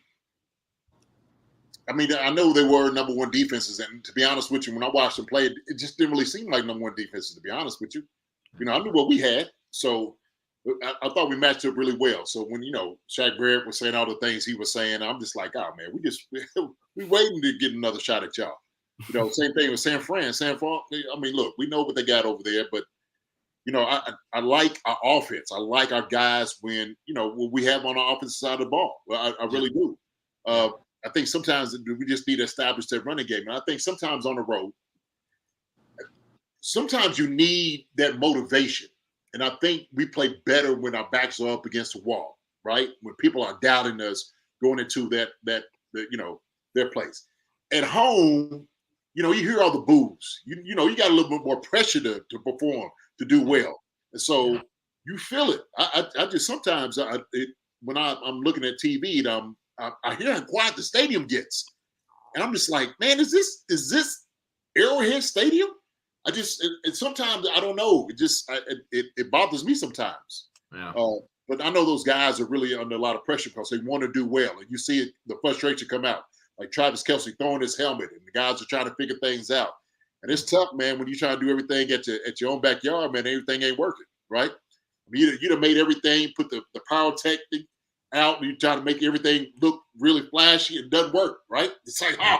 – I mean, I know they were number 1 defenses, and to be honest with you, when I watched them play, it just didn't really seem like number 1 defenses, to be honest with you. I knew what we had, so I thought we matched up really well. So when, Shaq Barrett was saying all the things he was saying, I'm just like, oh, man, we waiting to get another shot at y'all. Same thing with San Fran. I mean, look, we know what they got over there, but, I like our offense. I like our guys when we have on the offensive side of the ball. Well, I really do. I think sometimes we just need to establish that running game. And I think sometimes on the road, sometimes you need that motivation. And I think we play better when our backs are up against the wall, right? When people are doubting us going into their place. At home, you hear all the boos. You got a little bit more pressure to perform, to do well. And so you feel it. I just sometimes when I'm looking at TV, I hear how quiet the stadium gets. And I'm just like, man, is this Arrowhead Stadium? Sometimes I don't know. It just it bothers me sometimes. Yeah. But I know those guys are really under a lot of pressure because they want to do well, and you see the frustration come out. Like Travis Kelce throwing his helmet, and the guys are trying to figure things out. And it's tough, man, when you try to do everything at your own backyard, man. Everything ain't working, right? I mean, you'd have made everything, put the power tech out, and you try to make everything look really flashy. It doesn't work, right? It's like, oh,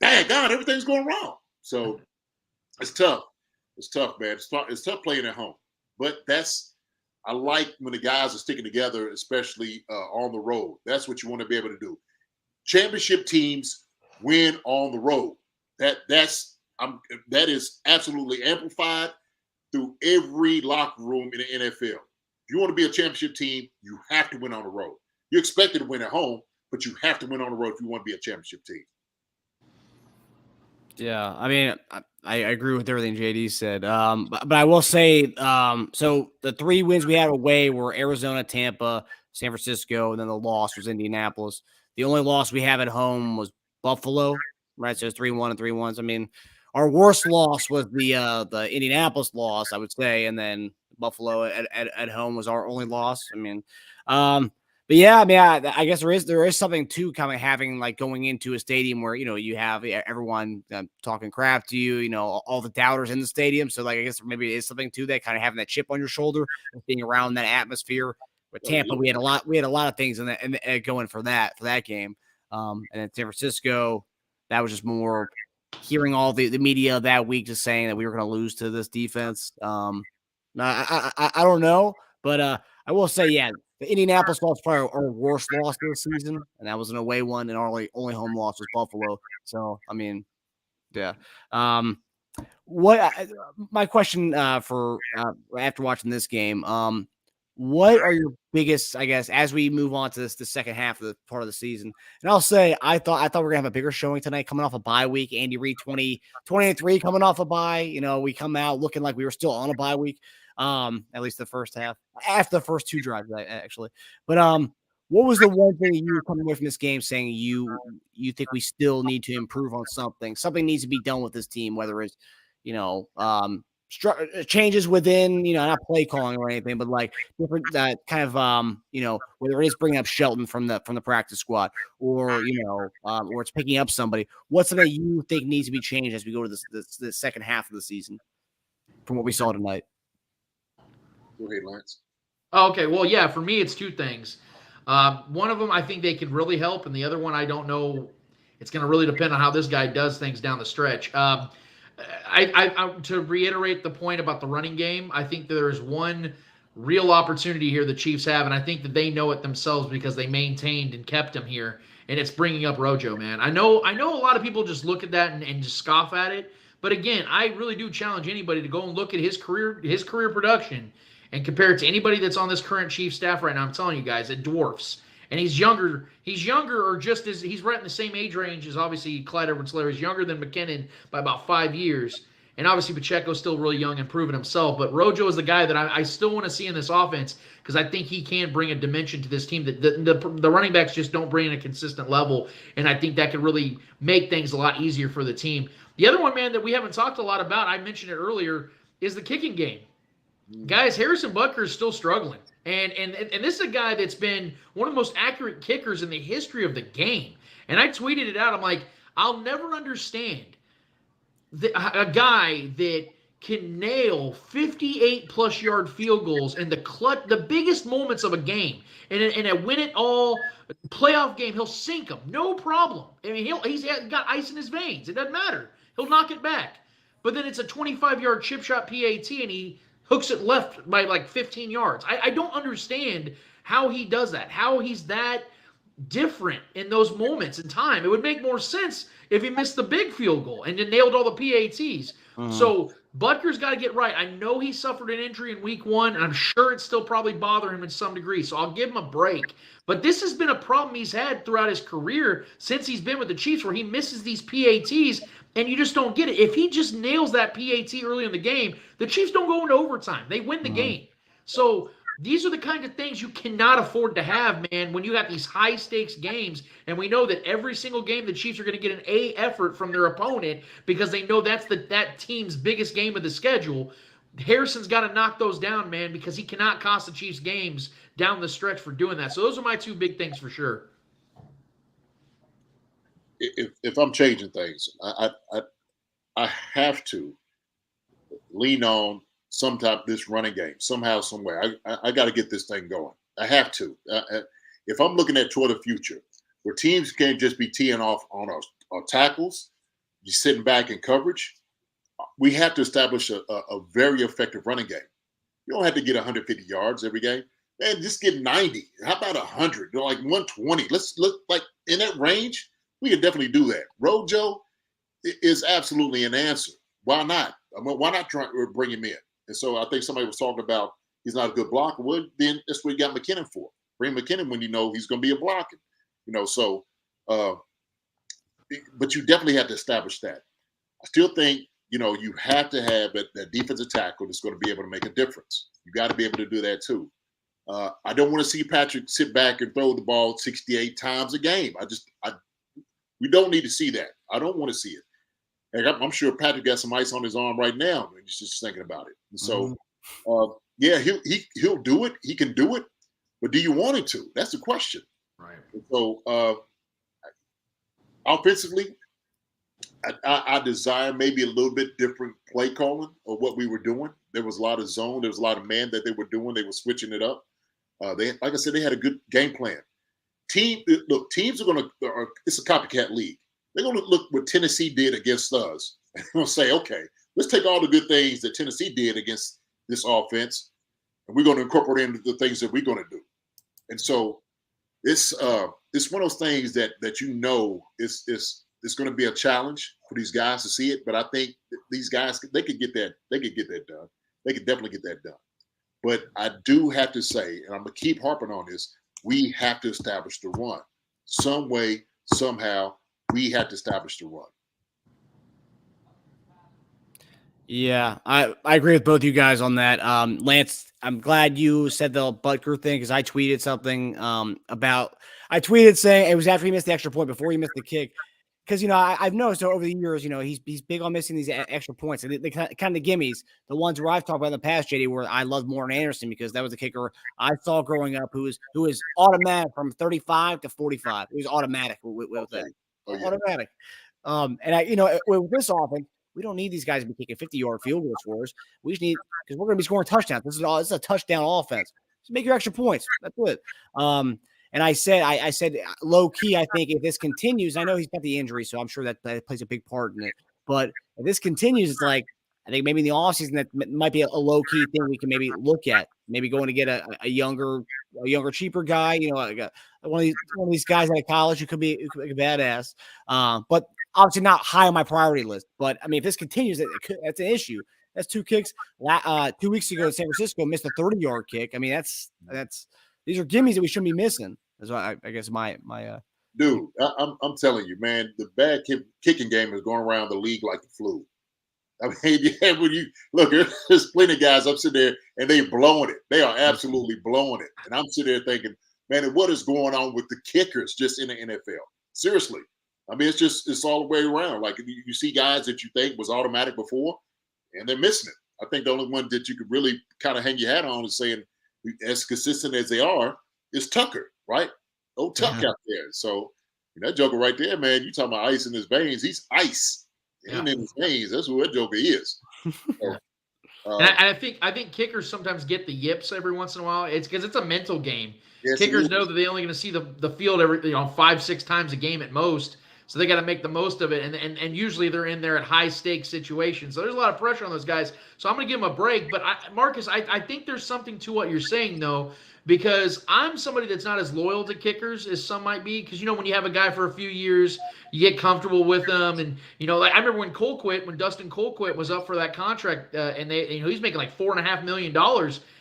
dang God, everything's going wrong. So. It's tough. It's tough, man. It's tough playing at home. But I like when the guys are sticking together, especially on the road. That's what you want to be able to do. Championship teams win on the road. That is absolutely amplified through every locker room in the NFL. If you want to be a championship team, you have to win on the road. You're expected to win at home, but you have to win on the road if you want to be a championship team. Yeah, I mean, I agree with everything JD said. But I will say, so the 3 wins we had away were Arizona, Tampa, San Francisco, and then the loss was Indianapolis. The only loss we have at home was Buffalo, right? So it's 3-1 and 3-1. I mean, our worst loss was the Indianapolis loss, I would say, and then Buffalo at home was our only loss. I mean, but yeah, I mean, I guess there is something to kind of having like going into a stadium where, you have everyone talking crap to you, all the doubters in the stadium. So like, I guess maybe it is something to that, kind of having that chip on your shoulder, being around that atmosphere. With Tampa, we had a lot of things in that going for that game. And in San Francisco, that was just more hearing all the media that week just saying that we were going to lose to this defense. I don't know, but I will say, yeah, the Indianapolis loss was probably our worst loss of the season, and that was an away one, and our only home loss was Buffalo. So, I mean, yeah. My question for after watching this game, what are your biggest, I guess, as we move on to the second half of the part of the season? And I'll say, I thought we were gonna have a bigger showing tonight, coming off a bye week. Andy Reid 20-3 coming off a bye. We come out looking like we were still on a bye week. At least the first half, after the first 2 drives, actually. But what was the one thing you were coming away from this game saying you think we still need to improve on something? Something needs to be done with this team, whether it's changes within, not play calling or anything, but like different kind of, whether it is bringing up Shelton from the practice squad or, or it's picking up somebody, what's something you think needs to be changed as we go to the second half of the season from what we saw tonight? Go ahead, Lance. Okay, well, yeah, for me, it's two things. One of them, I think they could really help, and the other one, I don't know. It's going to really depend on how this guy does things down the stretch. To reiterate the point about the running game, I think there is one real opportunity here the Chiefs have, and I think that they know it themselves because they maintained and kept him here, and it's bringing up RoJo, man. I know a lot of people just look at that and just scoff at it, but again, I really do challenge anybody to go and look at his career production and compare it to anybody that's on this current Chiefs staff right now. I'm telling you guys, it dwarfs. And he's younger, or just as he's right in the same age range as obviously Clyde Edwards-Helaire. He's younger than McKinnon by about 5 years. And obviously Pacheco's still really young and proving himself. But RoJo is the guy that I still want to see in this offense because I think he can bring a dimension to this team that the running backs just don't bring in a consistent level. And I think that could really make things a lot easier for the team. The other one, man, that we haven't talked a lot about, I mentioned it earlier, is the kicking game. Guys, Harrison Butker is still struggling. And this is a guy that's been one of the most accurate kickers in the history of the game. And I tweeted it out. I'm like, I'll never understand a guy that can nail 58-plus yard field goals in the biggest moments of a game. And a win-it-all playoff game, he'll sink them. No problem. I mean, he's got ice in his veins. It doesn't matter. He'll knock it back. But then it's a 25-yard chip shot PAT, and he hooks it left by like 15 yards. I don't understand how he does that, how he's that different in those moments in time. It would make more sense if he missed the big field goal and then nailed all the PATs. So Butker's got to get right. I know he suffered an injury in week 1, and I'm sure it's still probably bothering him in some degree, so I'll give him a break. But this has been a problem he's had throughout his career since he's been with the Chiefs where he misses these PATs, and you just don't get it. If he just nails that PAT early in the game, the Chiefs don't go into overtime. They win the game. So these are the kind of things you cannot afford to have, man, when you have these high-stakes games. And we know that every single game the Chiefs are going to get an A effort from their opponent because they know that's that team's biggest game of the schedule. Harrison's got to knock those down, man, because he cannot cost the Chiefs games down the stretch for doing that. So those are my two big things for sure. If I'm changing things, I have to lean on some type of this running game somehow, some way. I got to get this thing going. I have to. If I'm looking toward the future, where teams can't just be teeing off on our tackles, just sitting back in coverage, we have to establish a very effective running game. You don't have to get 150 yards every game. Man, just get 90. How about 100? Like 120. Let's look like in that range. We can definitely do that. RoJo is absolutely an answer. Why not? I mean, why not try to bring him in? And so I think somebody was talking about he's not a good blocker. Well, then that's what you got McKinnon for. Bring McKinnon when you know he's going to be a blocker. So but you definitely have to establish that. I still think, you have to have that defensive tackle that's going to be able to make a difference. You got to be able to do that too. I don't want to see Patrick sit back and throw the ball 68 times a game. We don't need to see that. I don't want to see it. And I'm sure Patrick got some ice on his arm right now, and he's just thinking about it. And so, yeah, he'll do it. He can do it. But do you want him to? That's the question. Right. And so, offensively, I desire maybe a little bit different play calling of what we were doing. There was a lot of zone. There was a lot of man that they were doing. They were switching it up. Like I said, they had a good game plan. Teams are going to – it's a copycat league. They're going to look what Tennessee did against us. And they're going to say, okay, let's take all the good things that Tennessee did against this offense, and we're going to incorporate into the things that we're going to do. And so it's one of those things that it's going to be a challenge for these guys to see it. But I think these guys, they could get that. They could get that done. They could definitely get that done. But I do have to say, and I'm going to keep harping on this, we have to establish the run. Some way, somehow, we have to establish the run. Yeah, I agree with both you guys on that. Lance, I'm glad you said the Butker thing because I tweeted something I tweeted saying it was after he missed the extra point, before he missed the kick. because I've noticed over the years, he's big on missing these extra points, and they kind of the gimmies, the ones where I've talked about in the past, JD, where I loved Morton Anderson because that was the kicker I saw growing up, who was automatic from 35 to 45. It was automatic with that, automatic. And with this offense, we don't need these guys to be kicking 50-yard field goals for us. We just need, because we're going to be scoring touchdowns. This is a touchdown offense. Just make your extra points. That's it. And I said low key, I think if this continues, I know he's got the injury, so I'm sure that plays a big part in it. But if this continues, it's like, I think maybe in the offseason that might be a low key thing we can maybe look at. Maybe going to get a younger, cheaper guy, like one of these guys out of college who could be a badass. But obviously not high on my priority list. But I mean, if this continues, that's an issue. That's 2 kicks. 2 weeks ago, San Francisco missed a 30-yard kick. I mean, that's these are gimmies that we shouldn't be missing. That's why I guess my dude. I'm telling you, man, the bad kicking game is going around the league like the flu. I mean, yeah, when you look, there's plenty of guys up sitting there and they blowing it. They are absolutely blowing it. And I'm sitting there thinking, man, what is going on with the kickers just in the NFL? Seriously. I mean, it's all the way around. Like you see guys that you think was automatic before, and they're missing it. I think the only one that you could really kind of hang your hat on is saying, as consistent as they are, is Tucker, right? Old Tuck out there. So that joker right there, man, you talking about ice in his veins. He's ice. And in his veins. That's who that joker is. So, and I think kickers sometimes get the yips every once in a while. It's because it's a mental game. Yes, kickers know that they only going to see the field every 5-6 times a game at most. So they got to make the most of it, and usually they're in there at high stakes situations. So there's a lot of pressure on those guys. So I'm going to give them a break. But Marcus, I think there's something to what you're saying though, because I'm somebody that's not as loyal to kickers as some might be. Because when you have a guy for a few years, you get comfortable with them, and like I remember when Dustin Colquitt was up for that contract, and he's making like $4.5 million,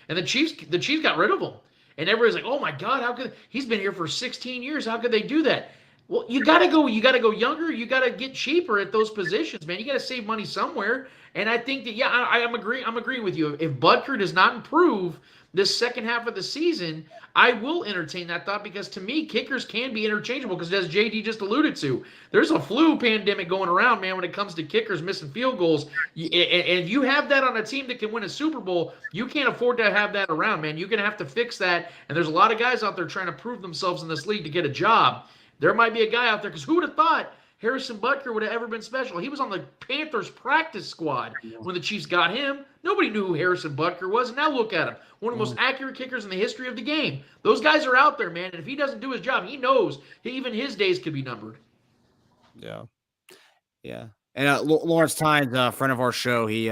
and the Chiefs got rid of him, and everybody's like, oh my God, how could he's been here for 16 years? How could they do that? Well, you gotta go younger. You gotta get cheaper at those positions, man. You gotta save money somewhere. And I think that I'm agreeing with you. If Butker does not improve this second half of the season, I will entertain that thought, because to me, kickers can be interchangeable, because as JD just alluded to, there's a flu pandemic going around, man, when it comes to kickers missing field goals. And if you have that on a team that can win a Super Bowl, you can't afford to have that around, man. You're going to have to fix that. And there's a lot of guys out there trying to prove themselves in this league to get a job. There might be a guy out there, because who would have thought Harrison Butker would have ever been special? He was on the Panthers practice squad when the Chiefs got him. Nobody knew who Harrison Butker was, and now look at him. One of the most accurate kickers in the history of the game. Those guys are out there, man, and if he doesn't do his job, he knows even his days could be numbered. Yeah. And Lawrence Tynes, a friend of our show, he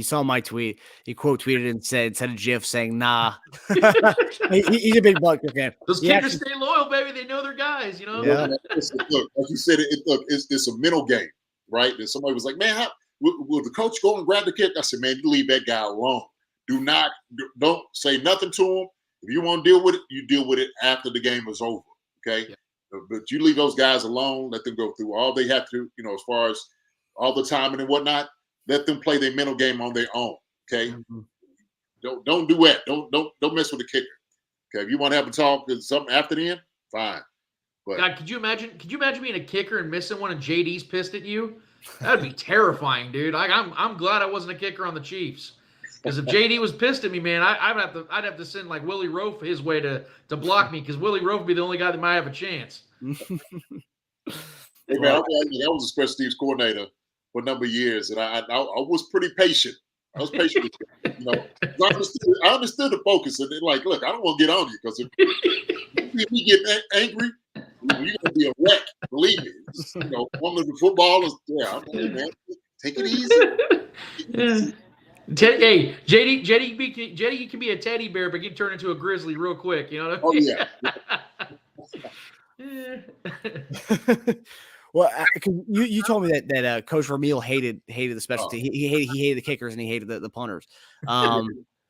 saw my tweet. He quote tweeted and said a GIF saying, "Nah." He's a big Butker fan. Those kickers stay loyal, baby. They know their guys, Yeah. Look, like you said, it's a mental game, right? And somebody was like, man, will the coach go and grab the kick? I said, man, you leave that guy alone. Don't say nothing to him. If you want to deal with it, you deal with it after the game is over, okay? Yeah. But you leave those guys alone. Let them go through all they have to, as far as all the timing and whatnot. Let them play their mental game on their own, okay? Mm-hmm. Don't do that. Don't mess with the kicker. Okay, if you want to have a talk or something after the end, fine. But God, could you imagine being a kicker and missing one and JD's pissed at you? That'd be terrifying, dude. I'm glad I wasn't a kicker on the Chiefs. Because if JD was pissed at me, man, I'd have to send like Willie Roaf his way to block me, because Willie Roaf would be the only guy that might have a chance. Hey man, I was a special teams coordinator for a number of years, and I was pretty patient. I was patient with you. I understood the focus, and they're like, look, I don't want to get on you, because if we get angry, you're gonna be a wreck. Believe me. One of the footballers, man, take it easy. Hey, JD, you can be a teddy bear, but you turn into a grizzly real quick. You know what I mean? Oh yeah. Well, you told me that Coach Vermeil hated the specialty. He hated the kickers and he hated the punters.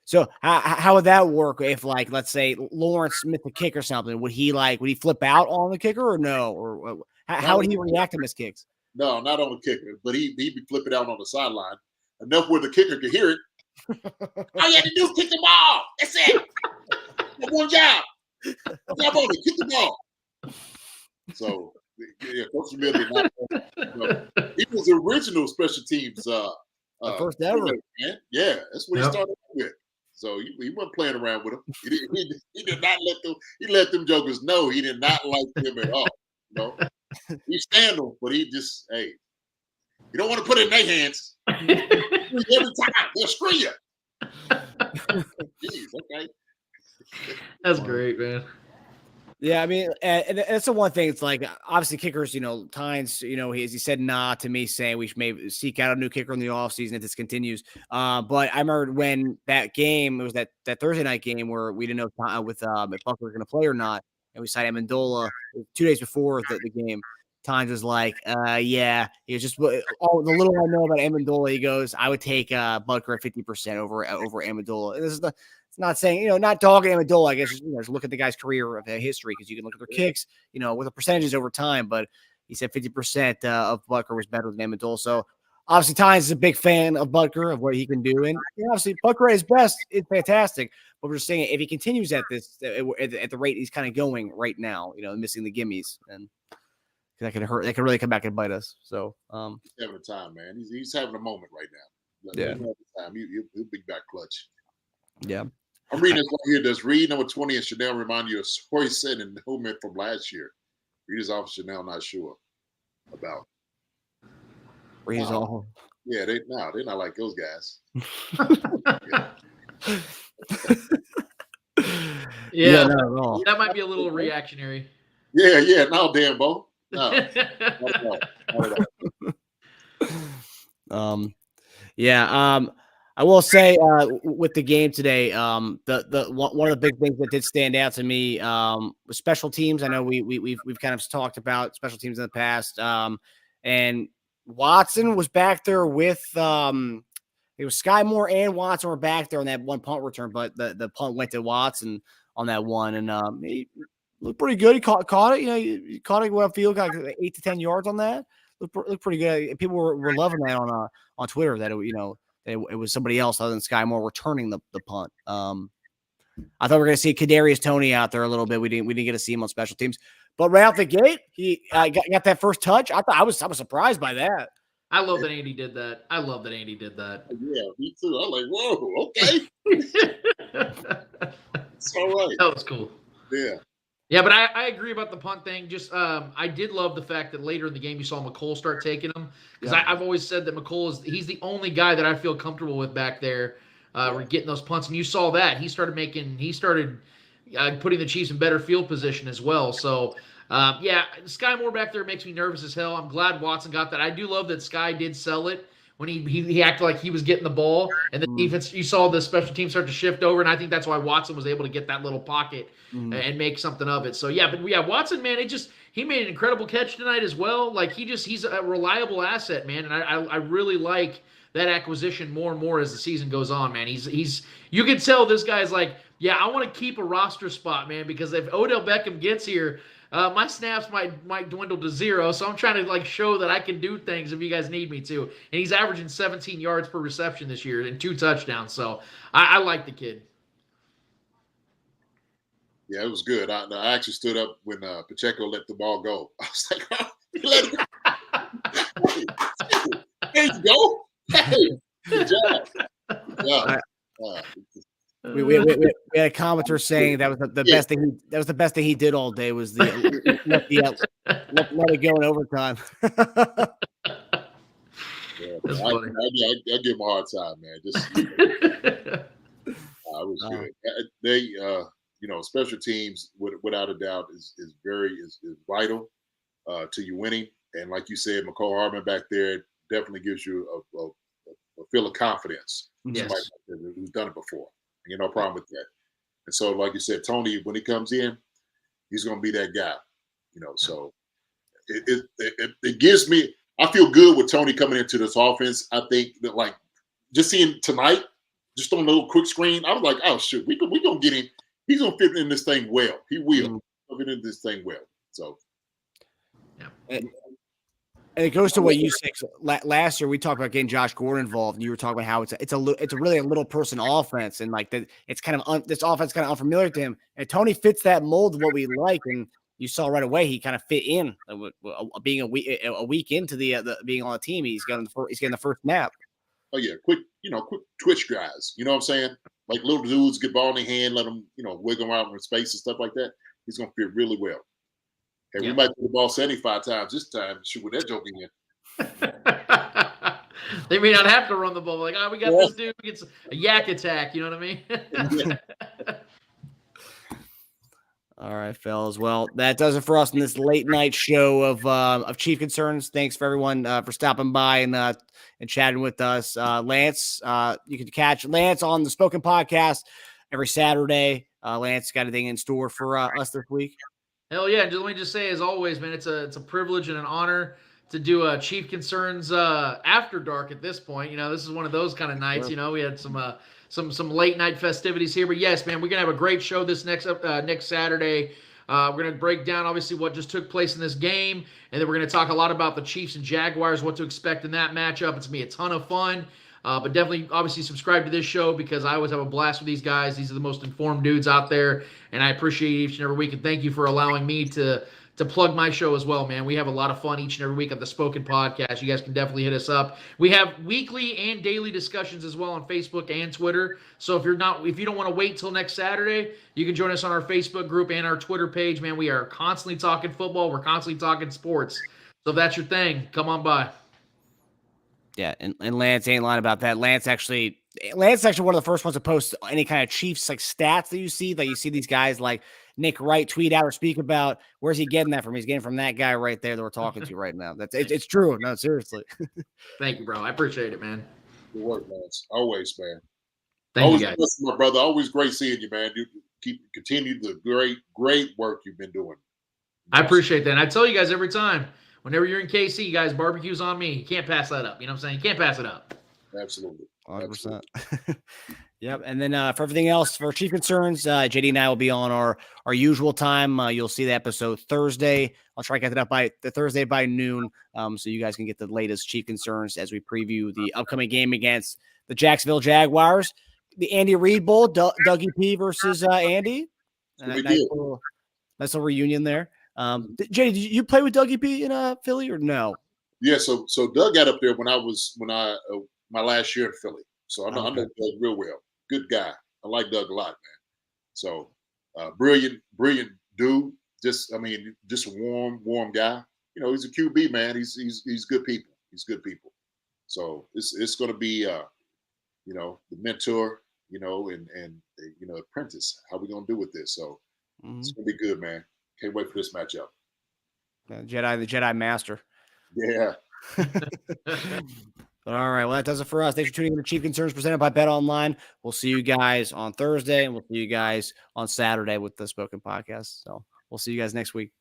So how would that work if, like, let's say Lawrence missed a kick or something? Would he flip out on the kicker or no? Or how would he react to missed kicks? No, not on the kicker, but he'd be flipping out on the sideline enough where the kicker could hear it. All you had to do is kick the ball. That's it. One job. Job on it. Kick the ball. So Yeah, Coach Smith did not. He was the original special teams. First ever. Man. Yeah, that's what he started with. So he wasn't playing around with them. He did not let them. He let them jokers know he did not like them at all. He stand them, but he just you don't want to put it in their hands. Every time they'll screw you. Jeez, okay. That's great, man. Yeah, I mean, and that's the one thing. It's like, obviously kickers, Tynes, he said nah to me, saying we should maybe seek out a new kicker in the offseason if this continues. But I remember when that game, it was that Thursday night game where we didn't know if Bucker was going to play or not, and we signed Amendola 2 days before the game. Tynes was like, yeah, he was just all the little I know about Amendola. He goes, I would take Butker at 50% over Amendola. And this is it's not saying, not dogging Amendola. I guess just look at the guy's career of history, because you can look at their kicks, with the percentages over time. But he said 50% of Butker was better than Amendola. So obviously Tynes is a big fan of Butker, of what he can do, and obviously Butker at his best is fantastic. But we're just saying, if he continues at this at the rate he's kind of going right now, missing the gimmies, and that could hurt. That could really come back and bite us. So he's having a time, man. He's having a moment right now. Yeah, he'll be back clutch. Yeah, I'm reading this right here. Does Reed number 20 and Chanel remind you of what he said in Hillman from last year? Reed is off, Chanel not sure about. Reed is all. Yeah, they're not like those guys. Yeah, not at all. That might be a little reactionary. Yeah, no, damn, Bo. No. I will say with the game today, the one of the big things that did stand out to me was special teams. I know we've kind of talked about special teams in the past, and Watson was back there with it was Sky Moore and Watson were back there on that one punt return, but the punt went to Watson on that one, and he looked pretty good. He caught it. He caught it well field, got 8 to 10 yards on that. Looked pretty good. People were loving that on Twitter, that it was somebody else other than Sky Moore returning the punt. I thought we were going to see Kadarius Toney out there a little bit. We didn't get to see him on special teams, but right out the gate, he got that first touch. I was surprised by that. I love that Andy did that. Yeah, me too. I'm like, whoa, okay. It's all right. That was cool. Yeah. Yeah, but I agree about the punt thing. Just I did love the fact that later in the game you saw McCole start taking them, because I've always said that McCole he's the only guy that I feel comfortable with back there, getting those punts. And you saw that he started putting the Chiefs in better field position as well. So Sky Moore back there makes me nervous as hell. I'm glad Watson got that. I do love that Sky did sell it when he acted like he was getting the ball, and the defense, you saw the special team start to shift over, and I think that's why Watson was able to get that little pocket and make something of it. So Watson, man, he made an incredible catch tonight as well. Like he's a reliable asset, man, and I really like that acquisition more and more as the season goes on, man. He's you can tell this guy's like, I want to keep a roster spot, man, because if Odell Beckham gets here, my snaps might dwindle to 0, so I'm trying to show that I can do things if you guys need me to. And he's averaging 17 yards per reception this year and 2 touchdowns. So I like the kid. Yeah, it was good. I actually stood up when Pacheco let the ball go. I was like, oh, he let it go. There you go. Hey, good job. Good job. We had a commenter saying that was the best thing. That was the best thing he did all day, was let it go in overtime. I give him a hard time, man. It was good. They, special teams without a doubt is vital to you winning. And like you said, McCole Hardman back there definitely gives you a feel of confidence. Yes. Somebody who's done it before. No problem with that. And so, like you said, Toney, when he comes in, he's going to be that guy. So it gives me. I feel good with Toney coming into this offense. I think that just seeing tonight, just on a little quick screen, I was like, oh shoot, we gonna get him. He's gonna fit in this thing well. He will fit in this thing well. So. Yeah. And it goes to what you said. Last year we talked about getting Josh Gordon involved, and you were talking about how it's really a little person offense, and it's kind of this offense kind of unfamiliar to him. And Toney fits that mold of what we like, and you saw right away he kind of fit in being a week into the being on the team. He's getting the first snap. Oh yeah, quick twitch guys. You know what I'm saying? Like little dudes get ball in their hand, let them wiggle around in space and stuff like that. He's gonna fit really well. And we might put the ball 75 times this time. Shoot with that joke in. They may not have to run the ball. Like, we got this dude who gets a yak attack. You know what I mean? All right, fellas. Well, that does it for us in this late night show of Chief Concerns. Thanks for everyone for stopping by and chatting with us. Lance, you can catch Lance on the Spoken Podcast every Saturday. Lance got anything in store for us this week? Hell yeah! Let me just say, as always, man, it's a privilege and an honor to do Chief Concerns after dark. At this point, this is one of those kind of nights. Sure. We had some late night festivities here, but yes, man, we're gonna have a great show this next Saturday. We're gonna break down obviously what just took place in this game, and then we're gonna talk a lot about the Chiefs and Jaguars, what to expect in that matchup. It's gonna be a ton of fun. But definitely, obviously, subscribe to this show because I always have a blast with these guys. These are the most informed dudes out there, and I appreciate each and every week. And thank you for allowing me to plug my show as well, man. We have a lot of fun each and every week on the Spoken Podcast. You guys can definitely hit us up. We have weekly and daily discussions as well on Facebook and Twitter. So if you don't want to wait till next Saturday, you can join us on our Facebook group and our Twitter page, man. We are constantly talking football. We're constantly talking sports. So if that's your thing, come on by. Yeah, and Lance ain't lying about that. Lance actually one of the first ones to post any kind of Chiefs like stats that you see. Like you see these guys like Nick Wright tweet out or speak about. Where's he getting that from? He's getting from that guy right there that we're talking to right now. It's true. No, seriously. Thank you, bro. I appreciate it, man. Good work, Lance. Always, man. Thank you, guys. My brother. Always great seeing you, man. You continue the great work you've been doing. I appreciate that. And I tell you guys every time. Whenever you're in KC, you guys, barbecue's on me. You can't pass that up. You know what I'm saying? You can't pass it up. Absolutely. 100%. Yep. And then for everything else, for Chief Concerns, JD and I will be on our usual time. You'll see the episode Thursday. I'll try to get it up by the Thursday by noon, so you guys can get the latest Chief Concerns as we preview the upcoming game against the Jacksonville Jaguars. The Andy Reid Bowl, Dougie P versus Andy. Nice little reunion there. Jay, did you play with Dougie P in Philly or no? Yeah, so Doug got up there when I my last year in Philly. So I know Doug real well. Good guy. I like Doug a lot, man. So brilliant dude. Just a warm guy. He's a QB, man. He's good people. He's good people. So it's going to be the mentor, and apprentice. How we going to do with this? So it's going to be good, man. Can't wait for this matchup. The Jedi Master. Yeah. All right. Well, that does it for us. Thanks for tuning in to Chief Concerns presented by Bet Online. We'll see you guys on Thursday, and we'll see you guys on Saturday with the Spoken Podcast. So we'll see you guys next week.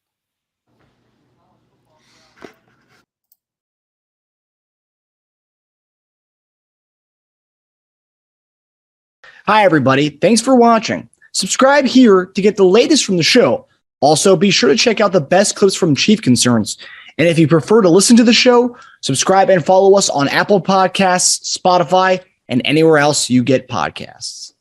Hi, everybody. Thanks for watching. Subscribe here to get the latest from the show. Also, be sure to check out the best clips from Chief Concerns. And if you prefer to listen to the show, subscribe and follow us on Apple Podcasts, Spotify, and anywhere else you get podcasts.